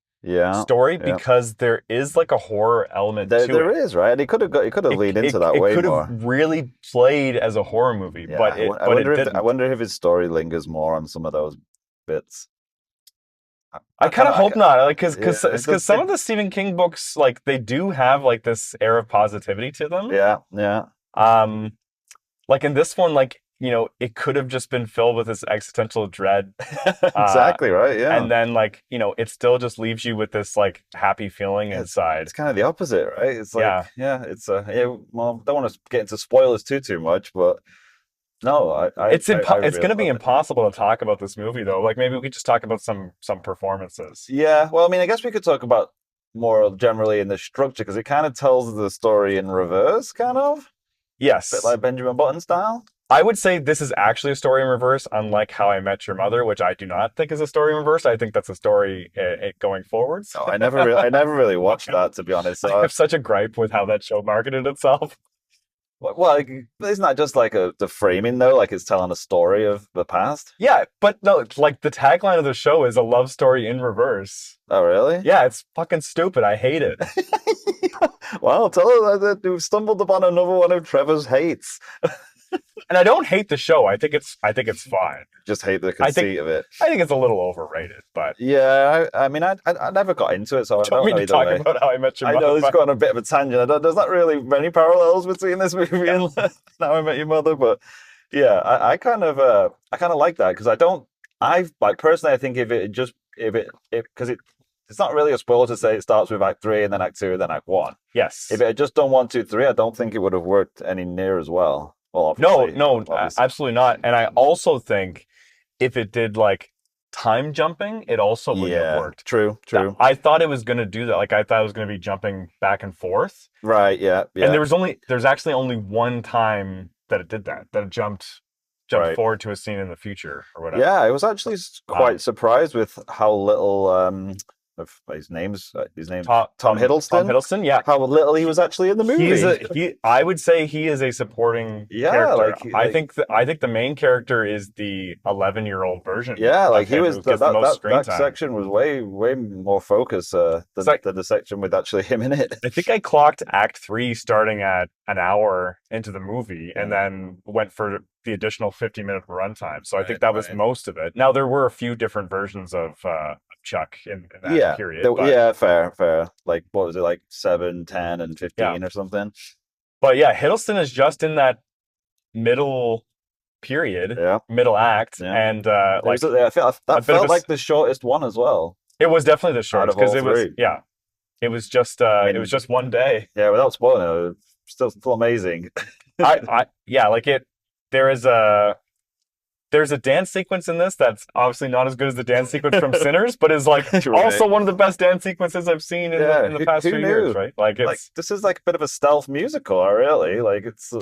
story yeah. because there is like a horror element to it. There is, right? And it could have leaned into that way more. It could have really played as a horror movie, yeah, but I wonder if his story lingers more on some of those bits. I kind of hope not, like because some of the Stephen King books, like they do have like this air of positivity to them. Yeah. Like in this one, like. You know, it could have just been filled with this existential dread. Exactly, right, yeah. And then, like, you know, it still just leaves you with this, like, happy feeling inside. It's kind of the opposite, right? It's like, it's well, don't want to get into spoilers too much, but no, it's going to be impossible to talk about this movie, though. Like, maybe we could just talk about some performances. Yeah, well, I mean, I guess we could talk about more generally in the structure, because it kind of tells the story in reverse, kind of. Yes. A bit like Benjamin Button style. I would say this is actually a story in reverse, unlike How I Met Your Mother, which I do not think is a story in reverse. I think that's a story going forwards. Oh, I never really watched that, to be honest. I have such a gripe with how that show marketed itself. Well, isn't that just like the framing though? Like it's telling a story of the past? Yeah, but no, like the tagline of the show is a love story in reverse. Oh, really? Yeah, it's fucking stupid. I hate it. Well, tell her that you've stumbled upon another one of Trevor's hates. And I don't hate the show. I think it's fine. Just hate the conceit of it. I think it's a little overrated, but yeah. I mean, I never got into it, so I don't know talk about How I Met Your Mother. I know it's gone a bit of a tangent. There's not really many parallels between this movie and How I Met Your Mother, but yeah, I kind of like that because personally, I think because it's not really a spoiler to say it starts with Act 3 and then Act 2 and then Act 1. Yes. If it had just done 1, 2, 3, I don't think it would have worked any near as well. Well, no, absolutely not. And I also think if it did like time jumping, it also wouldn't have worked. True. I thought it was going to do that. Like I thought it was going to be jumping back and forth. Right. Yeah. And there's actually only one time that it did that. That it jumped forward to a scene in the future or whatever. Yeah, I was actually quite surprised with how little His name's Tom Hiddleston. Hiddleston, yeah. How little he was actually in the movie. I would say he is a supporting character. I think the main character is the 11-year-old version. Yeah, like of he him was who gets the most screen that time. section was way more focused than the section with actually him in it. I think I clocked Act 3 starting at an hour into the movie, and then went for the additional 50-minute runtime. So I think that was most of it. Now there were a few different versions of Chuck in that period. Fair. Like what was it, like 7, 10, and 15 or something? But yeah, Hiddleston is just in that middle period, middle act, and I felt that felt like the shortest one as well. It was definitely the shortest because it was just it was just one day. Yeah, without spoiling it, was still amazing. There's a dance sequence in this that's obviously not as good as the dance sequence from Sinners, but is like also one of the best dance sequences I've seen in the past few years, right? Like this is like a bit of a stealth musical, really. Like it's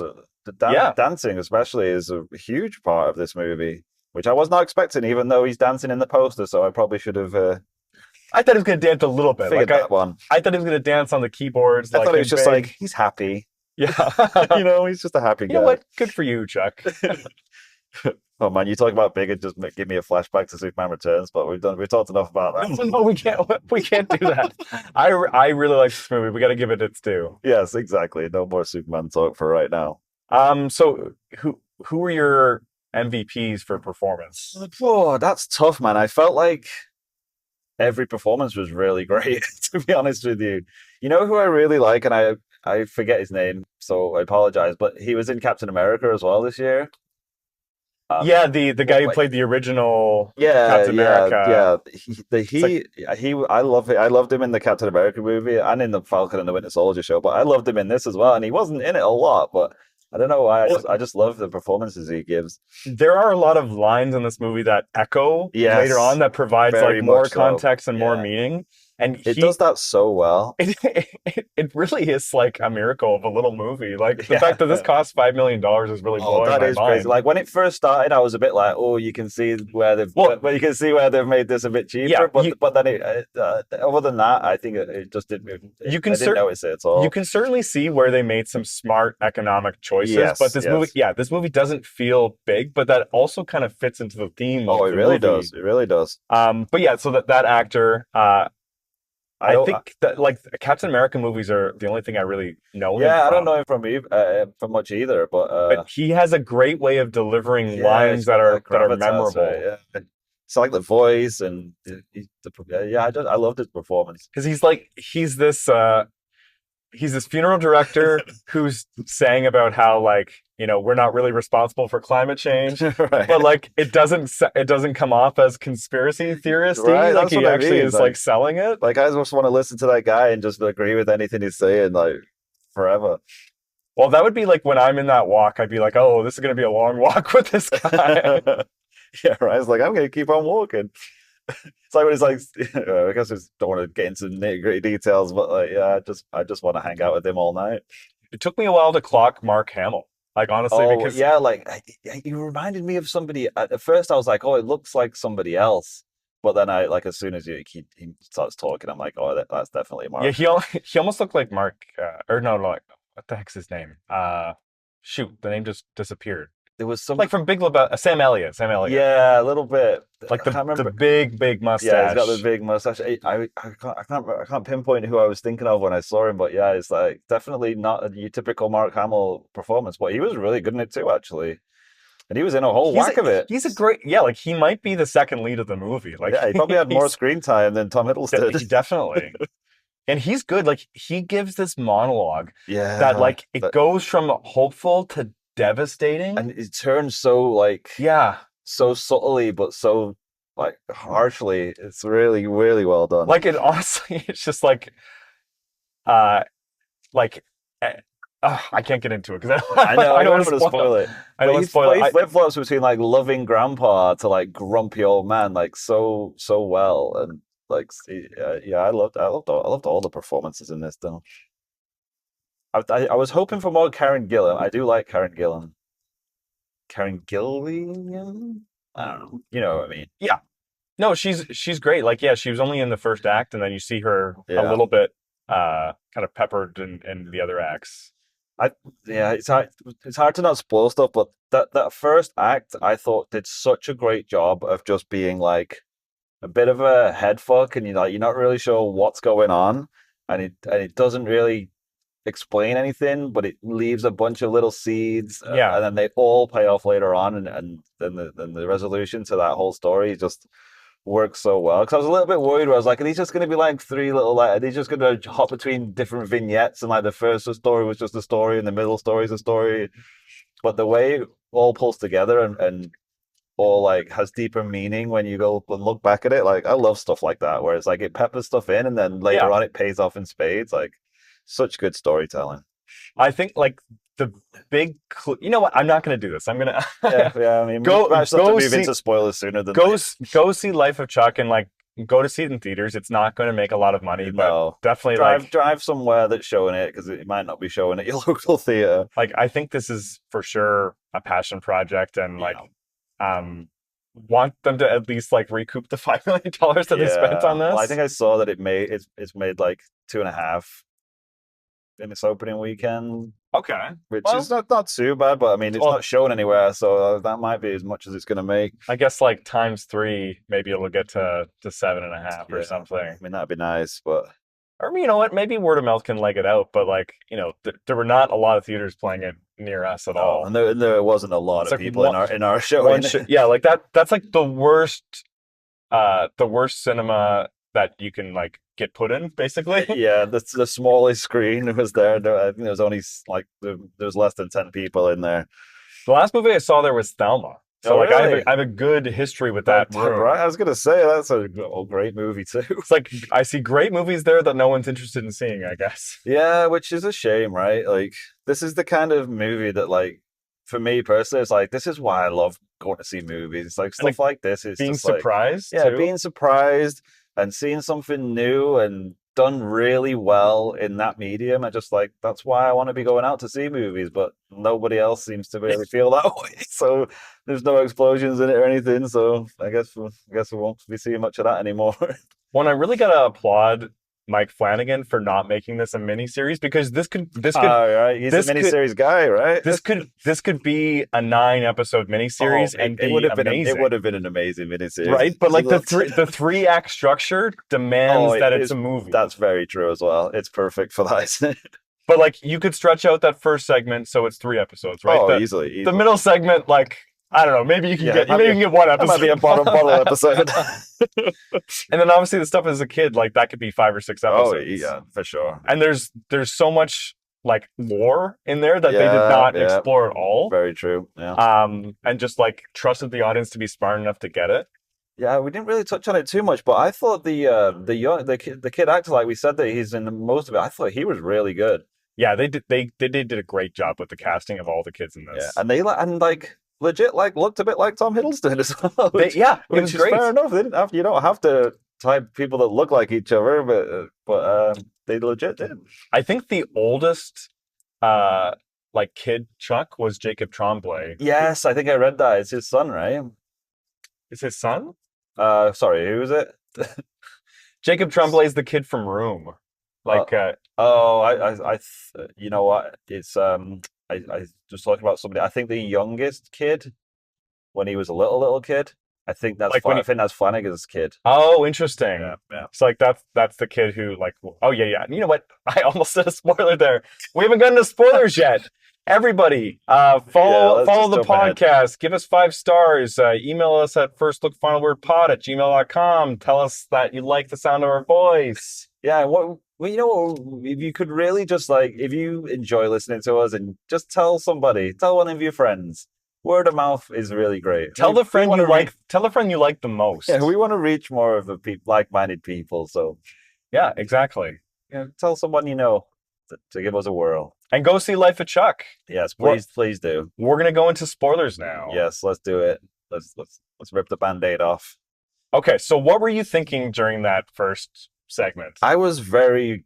dancing especially is a huge part of this movie, which I was not expecting, even though he's dancing in the poster. So I probably should have. I thought he was going to dance a little bit. I thought he was going to dance on the keyboards. I thought it was just like he's happy. Yeah, he's just a happy guy. You know what? Good for you, Chuck. Oh man, you talk about big and just give me a flashback to Superman Returns, but we've talked enough about that. No, we can't do that. I really like this movie. We got to give it its due. Yes, exactly. No more Superman talk for right now. So who were your MVPs for performance? Oh, that's tough, man. I felt like every performance was really great, to be honest with you. You know who I really like, and I forget his name, so I apologize, but he was in Captain America as well this year. The guy who played the original Captain America. I loved him in the Captain America movie and in the Falcon and the Winter Soldier show, but I loved him in this as well, and he wasn't in it a lot, but I don't know why. I just love the performances he gives. There are a lot of lines in this movie that echo later on that provides like more context and more meaning. And it does that so well. It really is like a miracle of a little movie. Like the fact that this cost $5 million is really blowing my mind. Crazy. Like when it first started, I was a bit like, "Oh, you can see where they've made this a bit cheaper." Yeah, but then other than that, I think it just didn't. I didn't notice it at all. You can certainly see where they made some smart economic choices. But this movie doesn't feel big, but that also kind of fits into the theme. Oh, it really does. It really does. But yeah, so that actor. I think that like Captain America movies are the only thing I really know. Yeah, I don't know him from much either, but he has a great way of delivering lines that are memorable. Right, yeah. It's like the voice and I loved his performance because he's this funeral director who's saying about how like we're not really responsible for climate change, right. But like it doesn't come off as conspiracy theorist-y. Right, like he actually is like selling it. Like I just want to listen to that guy and just agree with anything he's saying like forever. Well, that would be like when I'm in that walk, I'd be like, oh, this is going to be a long walk with this guy. Yeah, right. It's like I'm going to keep on walking. It's like when it's like, I guess I don't want to get into nitty-gritty details, but like, yeah, I just want to hang out with him all night. It took me a while to clock Mark Hamill. Like honestly, because you reminded me of somebody. At first, I was like, "Oh, it looks like somebody else," but then as soon as he starts talking, I'm like, "Oh, that's definitely Mark." Yeah, he almost looked like Mark, what the heck's his name? Shoot, the name just disappeared. There was some like from Big Lebowski, Sam Elliott. Yeah, a little bit. Like the big mustache. Yeah, he's got the big mustache. I can't pinpoint who I was thinking of when I saw him, but yeah, it's like definitely not your typical Mark Hamill performance. But he was really good in it too, actually. And he was in a whole whack of it. He's a great, like he might be the second lead of the movie. Like he probably had more screen time than Tom Hiddleston. Definitely. And he's good. Like he gives this monologue that like it goes from hopeful to devastating, and it turns so so subtly but so like harshly. It's really well done. Like it honestly, it's just like I can't get into it because I don't want to spoil it. I don't want to spoil it. He flip flops between like loving grandpa to like grumpy old man, like so well, and like I loved all the performances in this though. I was hoping for more Karen Gillan. I do like Karen Gillan. Karen Gillan? I don't know. You know what I mean? Yeah. No, she's great. Like, yeah, she was only in the first act, and then you see her a Yeah. little bit kind of peppered in the other acts. I yeah, it's hard to not spoil stuff, but that first act I thought did such a great job of just being like a bit of a head fuck, and you're not really sure what's going on, and it doesn't really explain anything, but it leaves a bunch of little seeds, Yeah. and then they all pay off later on, and then the resolution to that whole story just works so well. Because I was a little bit worried, where I was like, are these just going to be like three little, like, are they just going to hop between different vignettes, and like the first story was just a story, and the middle story is a story, but the way it all pulls together and all like has deeper meaning when you go and look back at it. Like I love stuff like that, where it's like it peppers stuff in, and then later Yeah. on it pays off in spades. Like such good storytelling. I think like the you know what? I'm not going to do this. I'm going to Yeah. I mean, go we might just have to go move see into spoilers sooner than go later. go see Life of Chuck and like go to see it in theaters. It's not going to make a lot of money, but No, definitely drive somewhere that's showing it, because it might not be showing at your local theater. like I think this is for sure a passion project, and like um want them to at least like recoup the $5 million that they spent on Well, I this. think I saw that it's made like 2.5 in its opening weekend, Okay. which Well, is not too bad. But I mean, it's well, not shown anywhere, so that might be as much as it's going to make. I guess like times three, maybe it'll get to 7.5 or Yeah, something. I mean that'd be nice, but Or you know what? Maybe word of mouth can leg it out, but like there were not a lot of theaters playing it near us at no, all. and there wasn't a lot It's of like people in our show. one yeah, like that's like the worst cinema that you can like get put in, basically. Yeah, the smallest screen was there. I think there was only like there was less than 10 people in there. The last movie I saw there was Thelma. So Oh, like really? I have a good history with that room. Right? I was gonna say that's a great movie too. It's like I see great movies there that no one's interested in seeing, I guess. Yeah, which is a shame, right? Like this is the kind of movie that, like, for me personally, it's like this is why I love going to see movies. Like And like stuff like this is being just like, surprised yeah, too. being surprised and seeing something new and done really well in that medium. I just like that's why I want to be going out to see movies, but nobody else seems to really feel that way. So there's no explosions in it or anything. So I guess we won't be seeing much of that anymore. One, I really gotta applaud Mike Flanagan for not making this a miniseries, because All right, he's a this could miniseries guy, right? this could be a 9 episode miniseries and it be would have been amazing. it would have been an amazing miniseries, Right? But like the three act structure demands that it's a movie. That's very true as well. It's perfect for that, isn't it? But like you could stretch out that first segment so it's 3 episodes, right? Oh, the, easily. the middle segment, like I don't know, maybe you can Yeah, maybe you can get one That might episode. be a bottle episode. And then obviously the stuff as a kid, like that could be 5 or 6 Oh episodes. yeah, for sure. And there's so much like lore in there that they did Yeah, not yeah. explore at all. Very true. Yeah. And just like trusted the audience to be smart enough to get it. Yeah, we didn't really touch on it too much, but I thought the kid actor, like we said, that he's in most of it. I thought he was really good. Yeah, they did a great job with the casting of all the kids in this. Yeah, and like legit like looked a bit like Tom Hiddleston as well. It Which was is great. fair enough. They didn't have, you don't have to type people that look like each other, but they legit did. I think the oldest like kid Chuck was Jacob Tremblay. Yes, I think I read that. It's his son, right? Is his son? Sorry, who was it? Jacob Tremblay is the kid from Room. Like Oh, you know what? It's I just talking about somebody. I think the youngest kid, when he was a little kid, I think that's Like when I think that's Flanagan's kid. oh, interesting. Yeah. It's like that's the kid who like oh yeah. You know what? I almost said a spoiler there. We haven't gotten to spoilers yet. Everybody, follow let's follow just the jump ahead. podcast. Give us 5 stars. Email us at firstlookfinalwordpod@gmail.com. Tell us that you like the sound of our voice. Yeah, well, you know, if you could really just like, if you enjoy listening to us, and just tell one of your friends. Word of mouth is really great. Tell the friend you like. Reach, Tell the friend you like the most. yeah, we want to reach more of the like-minded people. So Yeah, exactly. yeah, tell someone you know to give us a whirl. And go see Life of Chuck. Yes, What- please do. We're gonna go into spoilers now. Yes, let's do it. Let's rip the band-aid off. Okay, so what were you thinking during that first segment? I was very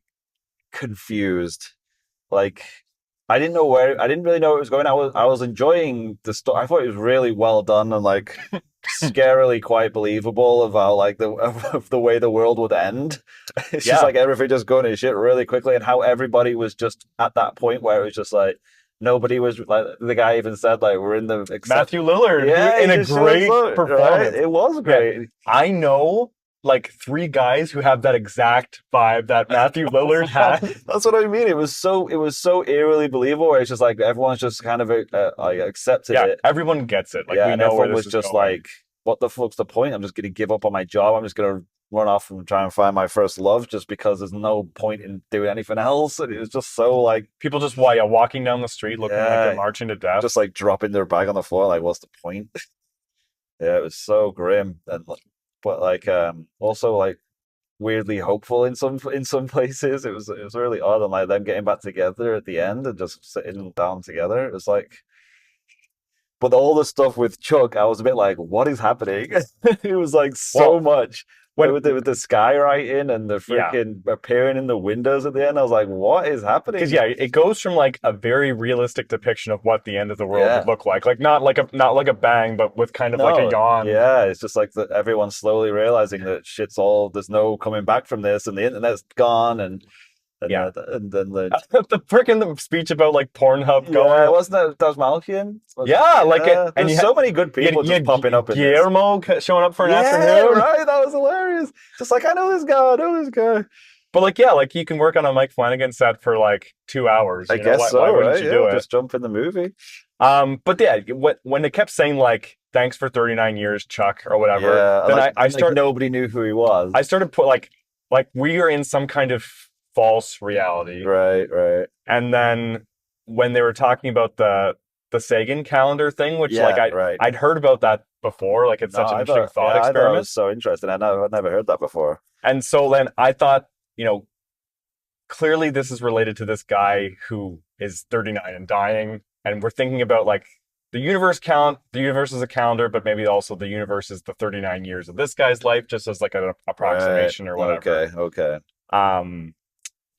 confused. Like I didn't really know where it was going. I was enjoying the story. I thought it was really well done and like scarily quite believable of how like of the way the world would end. It's Yeah. just like everything just going to shit really quickly, and how everybody was just at that point where it was just like nobody was like the guy even said like we're in the Matthew Lillard, yeah, in he a just shows great up, performance. right? It was great. I know like 3 guys who have that exact vibe that Matthew Lillard had. That's what I mean. It was so eerily believable. Where it's just like everyone's just kind of like accepted it. Everyone gets it. Like we and know where everyone this was is just going. like, "What the fuck's the point? I'm just going to give up on my job. I'm just going to run off and try and find my first love, just because there's no point in doing anything else." And it was just so like people just walking down the street looking like they're marching to death, just like dropping their bag on the floor. Like, what's the point? Yeah, it was so grim, and but like also like weirdly hopeful in some places. It was really odd, and like them getting back together at the end and just sitting down together. It was like, but all the stuff with Chuck, I was a bit like, what is happening? It was like so much. With the skywriting and the freaking appearing in the windows at the end, I was like, what is happening? Because it goes from like a very realistic depiction of what the end of the world would look like not like a bang, but with kind of like a yawn. Yeah, it's just like everyone's slowly realizing that shit's all, there's no coming back from this, and the internet's gone, and then the freaking speech about like Pornhub going. Wasn't that was Malkian? And there's so many good people just popping up. Guillermo showing up for an afternoon. Right, that was hilarious. Just like, I know this guy. But like you can work on a Mike Flanagan set for like 2 hours. I guess so. Why wouldn't right? you do it? Just jump in the movie. But yeah, when they kept saying like, "Thanks for 39 years, Chuck," or whatever, then I started. Nobody knew who he was. I started put like we are in some kind of false reality. Right. And then when they were talking about the Sagan calendar thing, which I'd heard about that before, like it's such an interesting thought experiment. I thought it was so interesting. I'd never heard that before. And so then I thought, clearly this is related to this guy who is 39 and dying, and we're thinking about like the universe is a calendar, but maybe also the universe is the 39 years of this guy's life, just as like an approximation or whatever. Okay.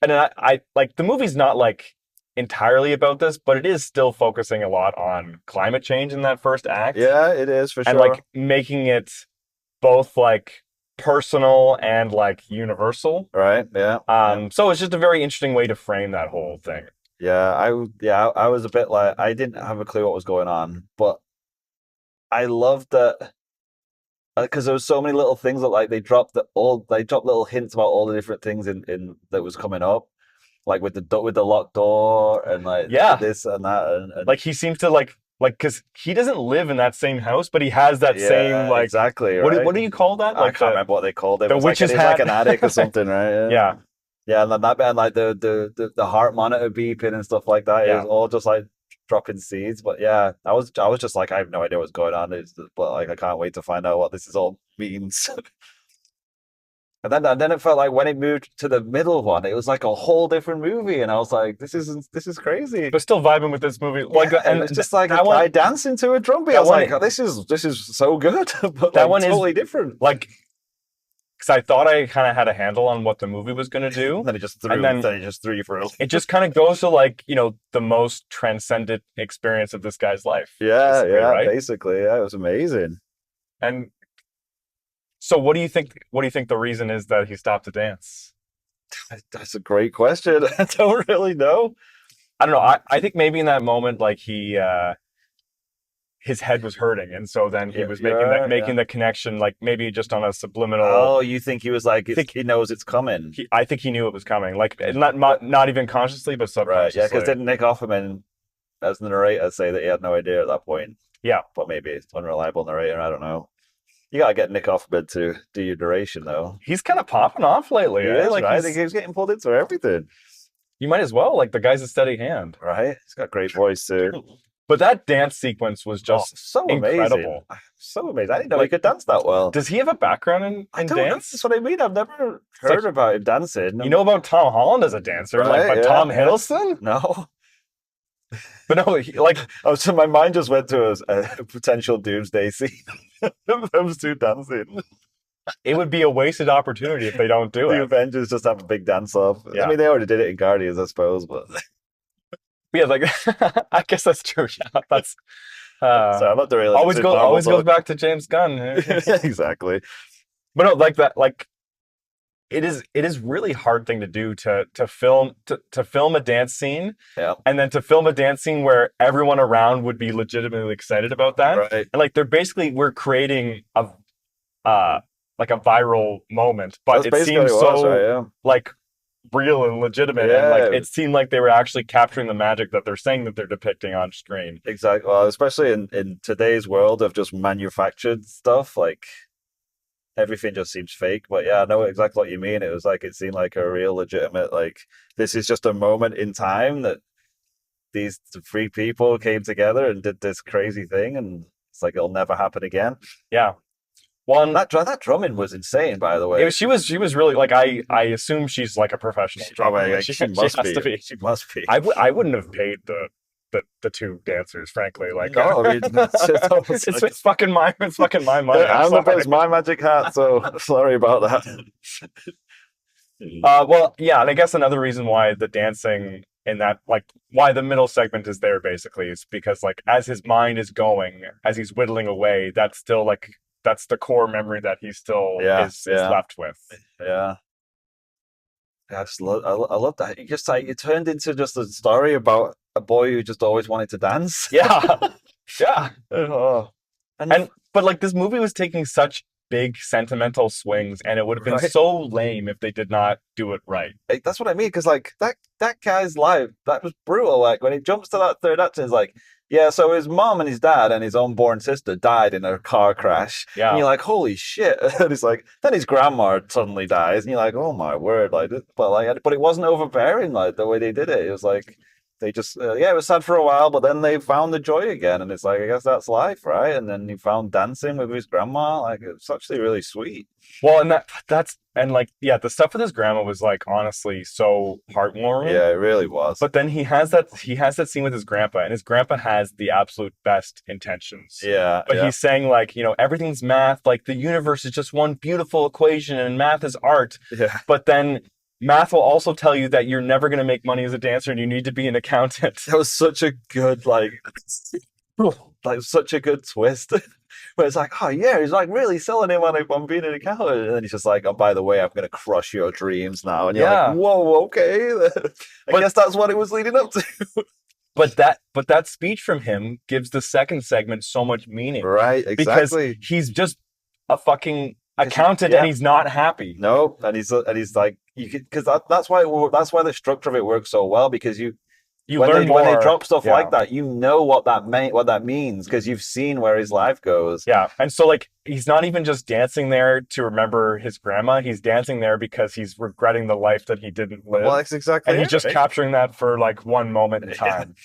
And then I like the movie's not like entirely about this, but it is still focusing a lot on climate change in that first act. Yeah, it is for sure. And like making it both like personal and like universal. Right. Yeah. So it's just a very interesting way to frame that whole thing. Yeah. I was a bit like, I didn't have a clue what was going on, but I loved that. Because there was so many little things that like they dropped little hints about all the different things in that was coming up, like with the locked door and like this and that, and like he seems to like because he doesn't live in that same house, but he has that same like exactly. Right? What do you call that? I can't remember what they called it. The witch's hat, like an attic or something, right? Yeah. And then that bit and like the heart monitor beeping and stuff like that. It was all just like dropping seeds. But yeah, I was just like, I have no idea what's going on. But like, I can't wait to find out what this is all means. and then it felt like when it moved to the middle one, it was like a whole different movie, and I was like, this is crazy. But still vibing with this movie, like, and it's just like a guy dancing to a drum beat. I was like, this is so good, but that one totally different. Like, because I thought I kind of had a handle on what the movie was going to do. And then it just threw you for a... It just kind of goes to like, the most transcendent experience of this guy's life. Yeah, right? Basically. Yeah, it was amazing. And so what do you think the reason is that he stopped to dance? That's a great question. I don't really know. I don't know. I think maybe in that moment, like his head was hurting, and so then he was making the connection, like maybe just on a subliminal. Oh, you think he was like, he knows it's coming? I think he knew it was coming, like not even consciously, but subconsciously. Right, yeah, because didn't Nick Offerman, as the narrator, say that he had no idea at that point? Yeah, but maybe it's unreliable narrator. I don't know. You gotta get Nick Offerman to do your narration, though. He's kind of popping off lately. He is, right? I think he's getting pulled into everything. You might as well. Like, the guy's a steady hand, right? He's got a great voice too. But that dance sequence was just so incredible. Amazing. So amazing. I didn't know he could dance that well. Does he have a background in dance? That's what I mean. I've never heard about him dancing. You know about Tom Holland as a dancer, right? But Tom Hiddleston? No. But no, so my mind just went to a potential doomsday scene of those two dancing. It would be a wasted opportunity if they don't do it. The Avengers just have a big dance off. Yeah. I mean, they already did it in Guardians, I suppose, but yeah, like I guess that's true. Yeah, So I'm not the real always goes back to James Gunn. Exactly. But no, like that, like it is really hard thing to do to film a dance scene, and then to film a dance scene where everyone around would be legitimately excited about that. Right. And like we're creating a like a viral moment, but it seems so like real and legitimate, and like it seemed like they were actually capturing the magic that they're saying that they're depicting on screen. Exactly. Well, especially in today's world of just manufactured stuff, like everything just seems fake. But yeah, I know exactly what you mean. It was like it seemed like a real legitimate, like this is just a moment in time that these three people came together and did this crazy thing, and it's like it'll never happen again. Yeah. Well, that drumming was insane, by the way. She was really like I assume she's like a professional drummer. She must be. She must be. I wouldn't have paid the two dancers, frankly. Like, no, I mean, it's fucking my money. It's my magic hat, so sorry about that. Well, yeah, and I guess another reason why the dancing in that, like, why the middle segment is there basically is because, like, as his mind is going, as he's whittling away, that's still like. That's the core memory that he still is left with. Yeah. I love that. It just like it turned into just a story about a boy who just always wanted to dance. Yeah. Yeah. But like this movie was taking such big sentimental swings, and it would have been so lame if they did not do it right. That's what I mean, because like that guy's life, that was brutal. Like when he jumps to that third act, it's like, yeah, so his mom and his dad and his unborn sister died in a car crash. Yeah. And you're like, holy shit. And it's like, then his grandma suddenly dies, and you're like, oh my word. But it wasn't overbearing like the way they did it. It was like, they just, it was sad for a while, but then they found the joy again. And it's like, I guess that's life, right? And then he found dancing with his grandma. Like, it's actually really sweet. Well, and the stuff with his grandma was like honestly so heartwarming. Yeah, it really was. But then he has that scene with his grandpa, and his grandpa has the absolute best intentions. Yeah. But he's saying like, everything's math, like the universe is just one beautiful equation and math is art. Yeah. But then math will also tell you that you're never going to make money as a dancer and you need to be an accountant. That was such a good such a good twist. Where it's like, oh yeah, he's like really selling him on being an accountant, and then he's just like, oh, by the way, I'm going to crush your dreams now, and you're like, whoa, okay. I guess that's what it was leading up to. But that speech from him gives the second segment so much meaning, right? Exactly, because he's just a fucking accountant and he's not happy. No, and he's like, you could, because that's why the structure of it works so well, because when they drop stuff like that, you know what that means, because you've seen where his life goes. Yeah, and so like he's not even just dancing there to remember his grandma. He's dancing there because he's regretting the life that he didn't live. Well, that's exactly. And he's just capturing that for like one moment in time.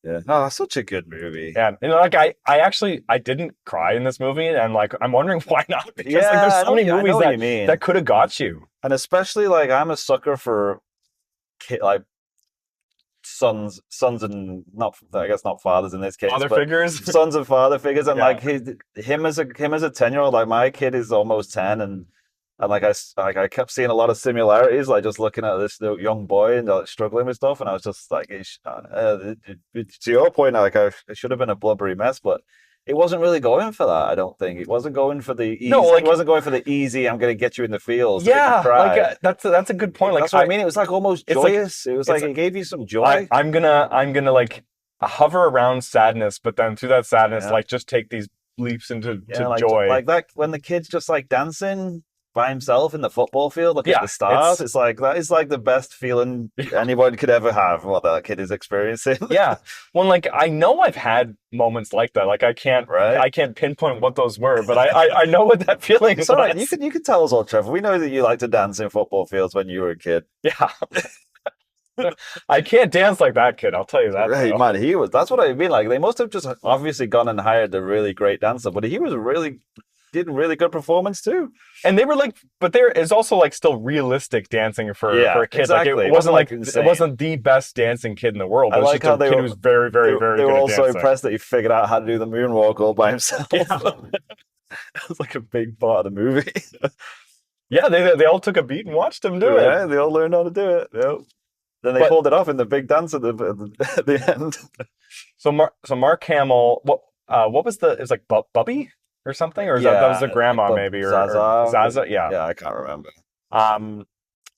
Yeah. Oh, such a good movie. Yeah, and like I didn't cry in this movie, and like I'm wondering why not, because like there's so many movies that could have got you. And especially like I'm a sucker for like sons and not fathers in this case, father figures, sons and father figures, and like him as a 10-year-old, like my kid is almost 10, and like I kept seeing a lot of similarities, like just looking at this young boy and like struggling with stuff, and I was just like, to your point, like it should have been a blubbery mess, but it wasn't really going for that. I don't think it wasn't going for the easy. No, like, it wasn't going for the easy. I'm going to get you in the feels. Yeah, like that's a good point. Like that's what I mean. It was like almost joyous. It was like it gave you some joy. I'm gonna like hover around sadness, but then through that sadness, like just take these leaps into joy. Like that when the kid's just like dancing by himself in the football field, looking at the stars. It's like that is like the best feeling anyone could ever have. What that kid is experiencing. Yeah. Well, like I know I've had moments like that. Like I can't pinpoint what those were, but I know what that feeling is. It's all right. You can tell us all, Trevor. We know that you like to dance in football fields when you were a kid. Yeah. I can't dance like that kid, I'll tell you that. Right, man, that's what I mean. Like they must have just obviously gone and hired a really great dancer, but he was did a really good performance too. And they were like, but there is also like still realistic dancing for a kid. Exactly. Like it wasn't like insane. It wasn't the best dancing kid in the world. It was just a kid who was very, very, very good. They were also impressed that he figured out how to do the moonwalk all by himself. Yeah. That was like a big part of the movie. Yeah, they all took a beat and watched him do it. Yeah, they all learned how to do it. Yep. Then they pulled it off in the big dance at the end. So Mark Hamill, what was it was like Bubby or something, or is that was Yeah, the grandma like maybe, or Zaza. Zaza? Yeah. Yeah, I can't remember.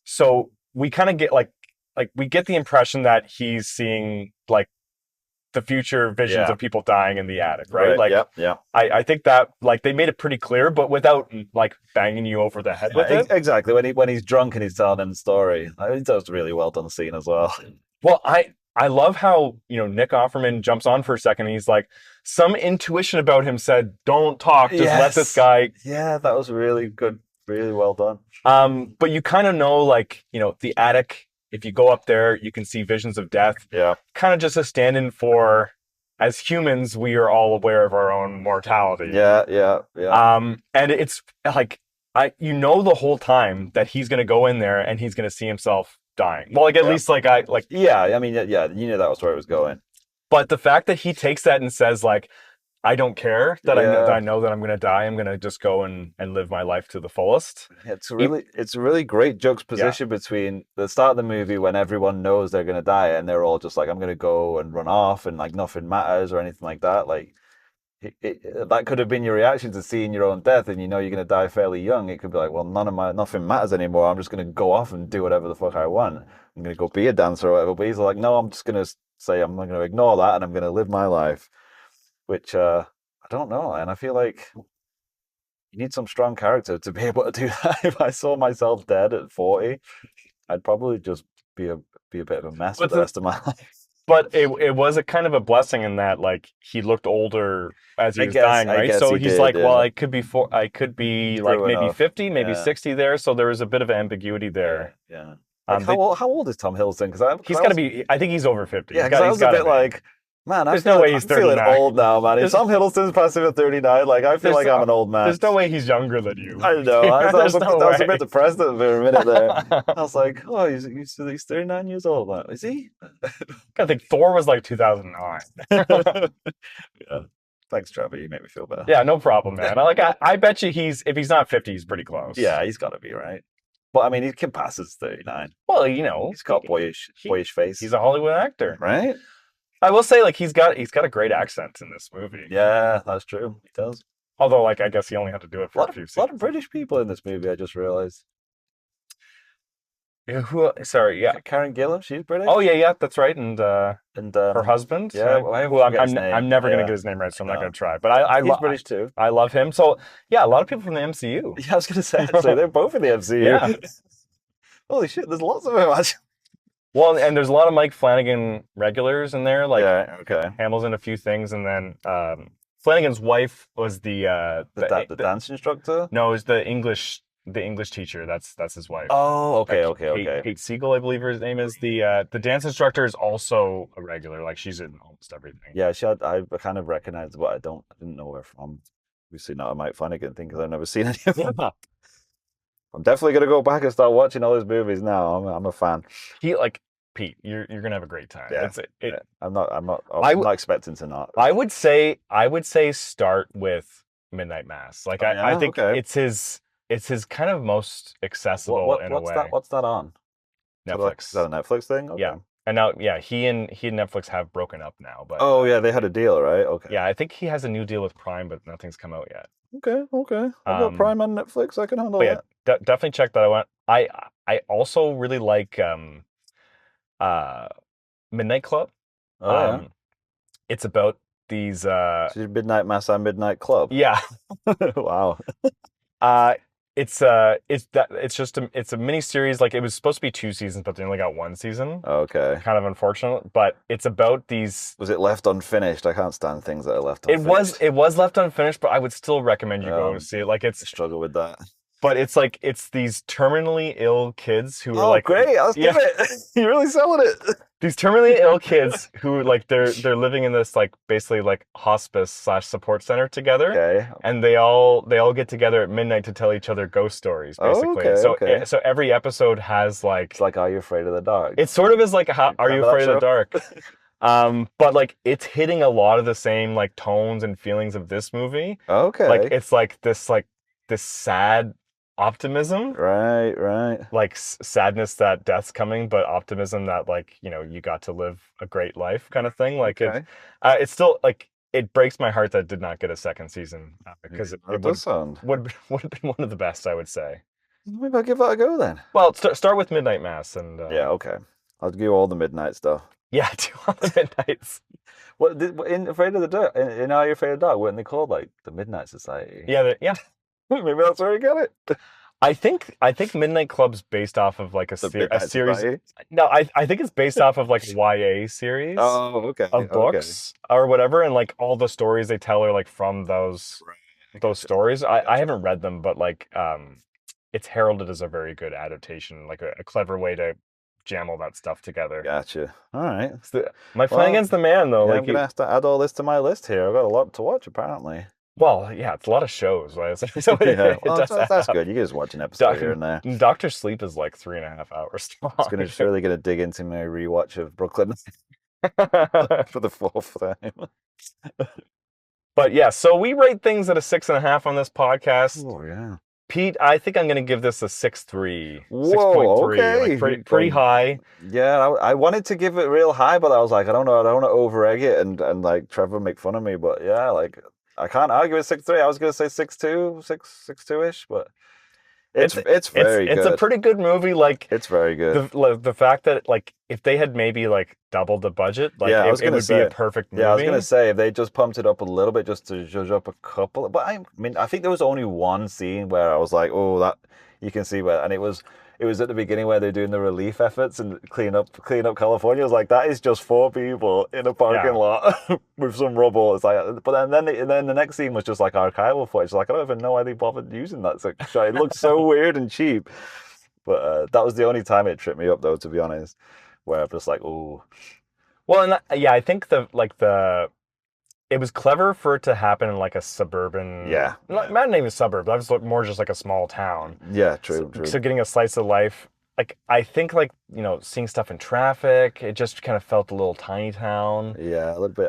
So we kind of get like we get the impression that he's seeing like the future visions Yeah. of people dying in the attic, right? Like, Yeah, yeah. I think that like they made it pretty clear, but without like banging you over the head with it. Exactly. When he's drunk and he's telling him the story, I think that was a really well done scene as well. Well, I love how, Nick Offerman jumps on for a second and he's like, some intuition about him said, don't talk, just let this guy. Yeah, that was really good, really well done. But you kind of know, like, the attic, if you go up there, you can see visions of death. Yeah. Kind of just a stand-in for, as humans, we are all aware of our own mortality. Yeah. And it's like, the whole time that he's going to go in there and he's going to see himself dying. Well, like, at least, yeah, I mean, yeah, you knew that was where it was going. But the fact that he takes that and says, like, I don't care that I know that I'm going to die. I'm going to just go and live my life to the fullest. It's a really great juxtaposition between the start of the movie when everyone knows they're going to die and they're all just like, I'm going to go and run off and like nothing matters or anything like that. Like that could have been your reaction to seeing your own death, and you're going to die fairly young. It could be like, well, nothing matters anymore. I'm just going to go off and do whatever the fuck I want. I'm going to go be a dancer or whatever. But he's like, no, I'm just going to say I'm going to ignore that and I'm going to live my life. Which I don't know, and I feel like you need some strong character to be able to do that. If I saw myself dead at 40, I'd probably just be a bit of a mess for the rest of my life. But it was a kind of a blessing in that, like, he looked older as he was dying, right? So he's like, well, I could be like maybe 50, maybe 60 there. So there was a bit of ambiguity there. Yeah. Like how old is Tom Hiddleston? Because he's got to be. I think he's over 50. Yeah, because I was a bit like, man, there's no way he's 39. I'm feeling old now, man. If Tom Hiddleston's passing at 39, like I feel like I'm an old man. There's no way he's younger than you. I know. I was a bit depressed for a minute there. I was like, oh, he's 39 years old now. Is he? I think Thor was like 2009. Yeah. Thanks, Trevor. You made me feel better. Yeah, no problem, man. I bet you if he's not 50, he's pretty close. Yeah, he's got to be, right? But I mean, he can pass as 39. Well, he's got boyish face. He's a Hollywood actor, right? I will say, like, he's got a great accent in this movie. Yeah, that's true. He does. Although, like, I guess he only had to do it for a few scenes. A lot of British people in this movie, I just realized. Yeah, Karen Gillan, she's British. Oh yeah, that's right. And her husband. Yeah, I'm never gonna get his name right, so I'm not gonna try. But he's British too. I love him. So yeah, a lot of people from the MCU. Yeah, I was gonna say actually, they're both in the MCU. Yeah. Holy shit, there's lots of them actually. Well, and there's a lot of Mike Flanagan regulars in there. Like, Hamill's in a few things, and then Flanagan's wife was the dance instructor. No, it was the English teacher. That's his wife. Oh, okay. Kate Siegel, I believe her name is. The dance instructor is also a regular. Like, she's in almost everything. Yeah, I kind of recognized, but I didn't know where from. Obviously not a Mike Flanagan thing because I've never seen any of them. I'm definitely gonna go back and start watching all his movies now. I'm a fan. Pete, you're gonna have a great time. Yeah, I'm not expecting to not. I would say start with Midnight Mass. Like, I think it's his kind of most accessible in a way. What's that on? Netflix. Is that a Netflix thing? Okay. Yeah. And now, he and Netflix have broken up now. But oh yeah, they had a deal, right? Okay. Yeah, I think he has a new deal with Prime, but nothing's come out yet. Okay. I've got Prime on Netflix. I can handle that. Definitely check that out. I also really like Midnight Club. Oh yeah. It's about these so Midnight Mass and Midnight Club. Yeah. Wow. It's a mini series. Like, it was supposed to be 2 seasons, but they only got 1 season. Okay. Kind of unfortunate, but it's about these. Was it left unfinished? I can't stand things that are left unfinished. It was left unfinished, but I would still recommend you go see it. Like, I struggle with that. But it's these terminally ill kids who are like, great! I'll give it. You're really selling it. These terminally ill kids who, like, they're living in this, like, basically like hospice / support center together. Okay. And they all get together at midnight to tell each other ghost stories, basically. So every episode has, like, it's like, Are You Afraid of the Dark? It sort of is like Are You Afraid of the Dark? But, like, it's hitting a lot of the same, like, tones and feelings of this movie. Okay. Like, it's like this sad optimism, right, like sadness that death's coming, but optimism that, like, you got to live a great life, kind of thing. Like, it's still, like, it breaks my heart that it did not get a second season because It does sound. would have been one of the best, I would say. Maybe I'll give that a go then. Well, start with Midnight Mass and Yeah, okay. I'll give you all the midnight stuff. yeah, do all the Midnights. What in Afraid of the Dark? In Are You Afraid of the Dark? Weren't they called like the Midnight Society? Yeah, yeah. Maybe that's where you get it. I think Midnight Club's based off of like a series. Society? No, I think it's based off of like a YA series Oh, okay. of books or whatever, and like all the stories they tell are like from those stories. I haven't read them, but like it's heralded as a very good adaptation, like a clever way to jam all that stuff together. Gotcha. All right. Mike Flanagan's the man, though. Yeah, like I'm gonna have to add all this to my list here. I've got a lot to watch apparently. Well, yeah, it's a lot of shows. Right? So Yeah, well, that's good. You can just watch an episode here and there. Doctor Sleep is like 3.5 hours long. It's surely gonna dig into my rewatch of Brooklyn for the 4th time. But yeah, so we rate things at a 6.5 on this podcast. Oh yeah. Pete, I think I'm gonna give this a 6.3. Whoa, 6.3. okay. Like pretty high. Yeah, I wanted to give it real high, but I was like, I don't know, I don't want to over egg it and like Trevor make fun of me. But yeah, like I can't argue with 6.3. I was gonna say 6.2, 6.2-ish, but it's very good. It's a pretty good movie. Like it's very good. The fact that like if they had maybe like doubled the budget, like yeah, it would be a perfect movie. Yeah, I was gonna say if they just pumped it up a little bit just to judge up a couple. But I mean, I think there was only one scene where I was like, oh, that you can see where, and it was at the beginning where they're doing the relief efforts and clean up California. I was like, that is just 4 people in a parking lot with some rubble. It's like, but then the next scene was just like archival footage. Like I don't even know why they bothered using that shot. It looked so weird and cheap. But that was the only time it tripped me up, though, to be honest. Where I'm just like, oh. Well, and yeah, I think it was clever for it to happen in like a suburban. Yeah. Not even a suburb. That was more just like a small town. Yeah, true. So getting a slice of life, like I think like seeing stuff in traffic, it just kind of felt a little tiny town. Yeah, a little bit.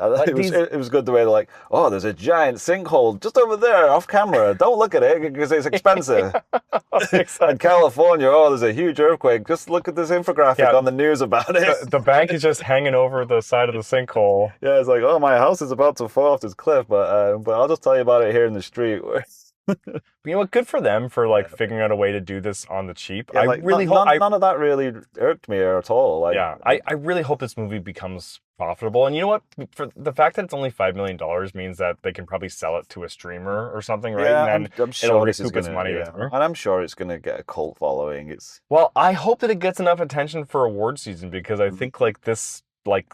It was good the way they're like, oh, there's a giant sinkhole just over there off camera. Don't look at it because it's expensive. Exactly. In California, oh, there's a huge earthquake. Just look at this infographic on the news about it. The bank is just hanging over the side of the sinkhole. Yeah, it's like, oh, my house is about to fall off this cliff, but I'll just tell you about it here in the street. Good for them for like figuring out a way to do this on the cheap. Yeah, I really hope none of that really irked me at all. Like, yeah, I really hope this movie becomes profitable. And you know what? For the fact that it's only $5 million means that they can probably sell it to a streamer or something, right? Yeah, and then I'm sure it'll this is recoup its gonna, money yeah. there. And I'm sure it's going to get a cult following. Well, I hope that it gets enough attention for award season because I think like this, like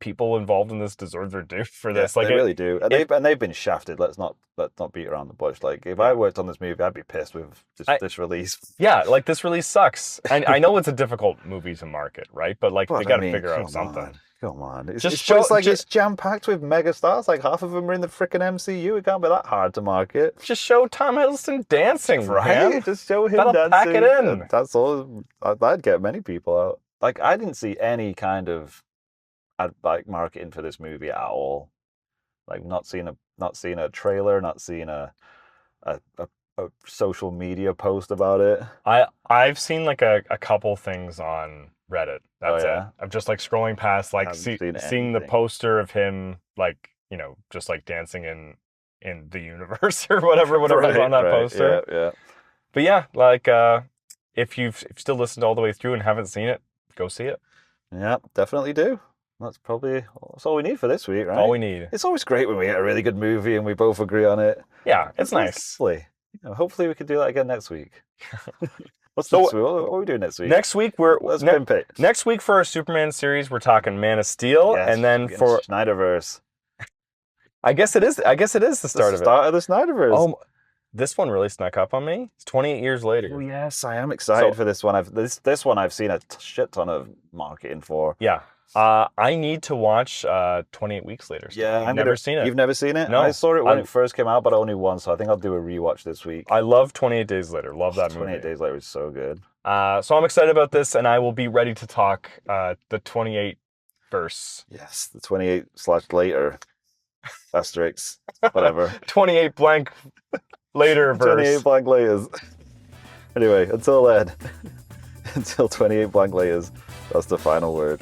people involved in this deserve their due for this. Like they really do, and they've been shafted. Let's not beat around the bush. Like if I worked on this movie, I'd be pissed with this release. Yeah, like this release sucks. And I know it's a difficult movie to market, right? But like they got to figure out something. Come on, it's jam packed with mega stars. Like half of them are in the freaking MCU. It can't be that hard to market. Just show Tom Hiddleston dancing, right? Man. Just show him That'll dancing. Pack it in. That's all. That'd get many people out. Like I didn't see any kind of like marketing for this movie at all. Like not seeing a trailer, not seeing a social media post about it. I've seen like a couple things on Reddit. That's it. I'm just like scrolling past, like seeing the poster of him, like just like dancing in the universe or whatever is on that poster. Yeah. But yeah, like if you've still listened all the way through and haven't seen it, go see it. Yeah, definitely do. That's all we need for this week, right? All we need. It's always great when we get a really good movie and we both agree on it. Yeah, it's nice. Hopefully we can do that again next week. What are we doing next week? Next week let's pimp it. Next week for our Superman series, we're talking Man of Steel, and then for Snyderverse. I guess it is the start of it. Start of the Snyderverse. Oh, this one really snuck up on me. It's 28 years later. Oh yes, I am excited for this one. This one I've seen a shit ton of marketing for. Yeah. I need to watch 28 Weeks Later. Yeah, I've never seen it. You've never seen it? No. I saw it when it first came out, but only once. So I think I'll do a rewatch this week. I love 28 Days Later. Love that movie. 28 Days Later is so good. So I'm excited about this, and I will be ready to talk the 28 verse. Yes, the 28/later asterisk, whatever. 28 blank later verse. 28 blank layers. Anyway, until then, until 28 blank layers, that's the final word.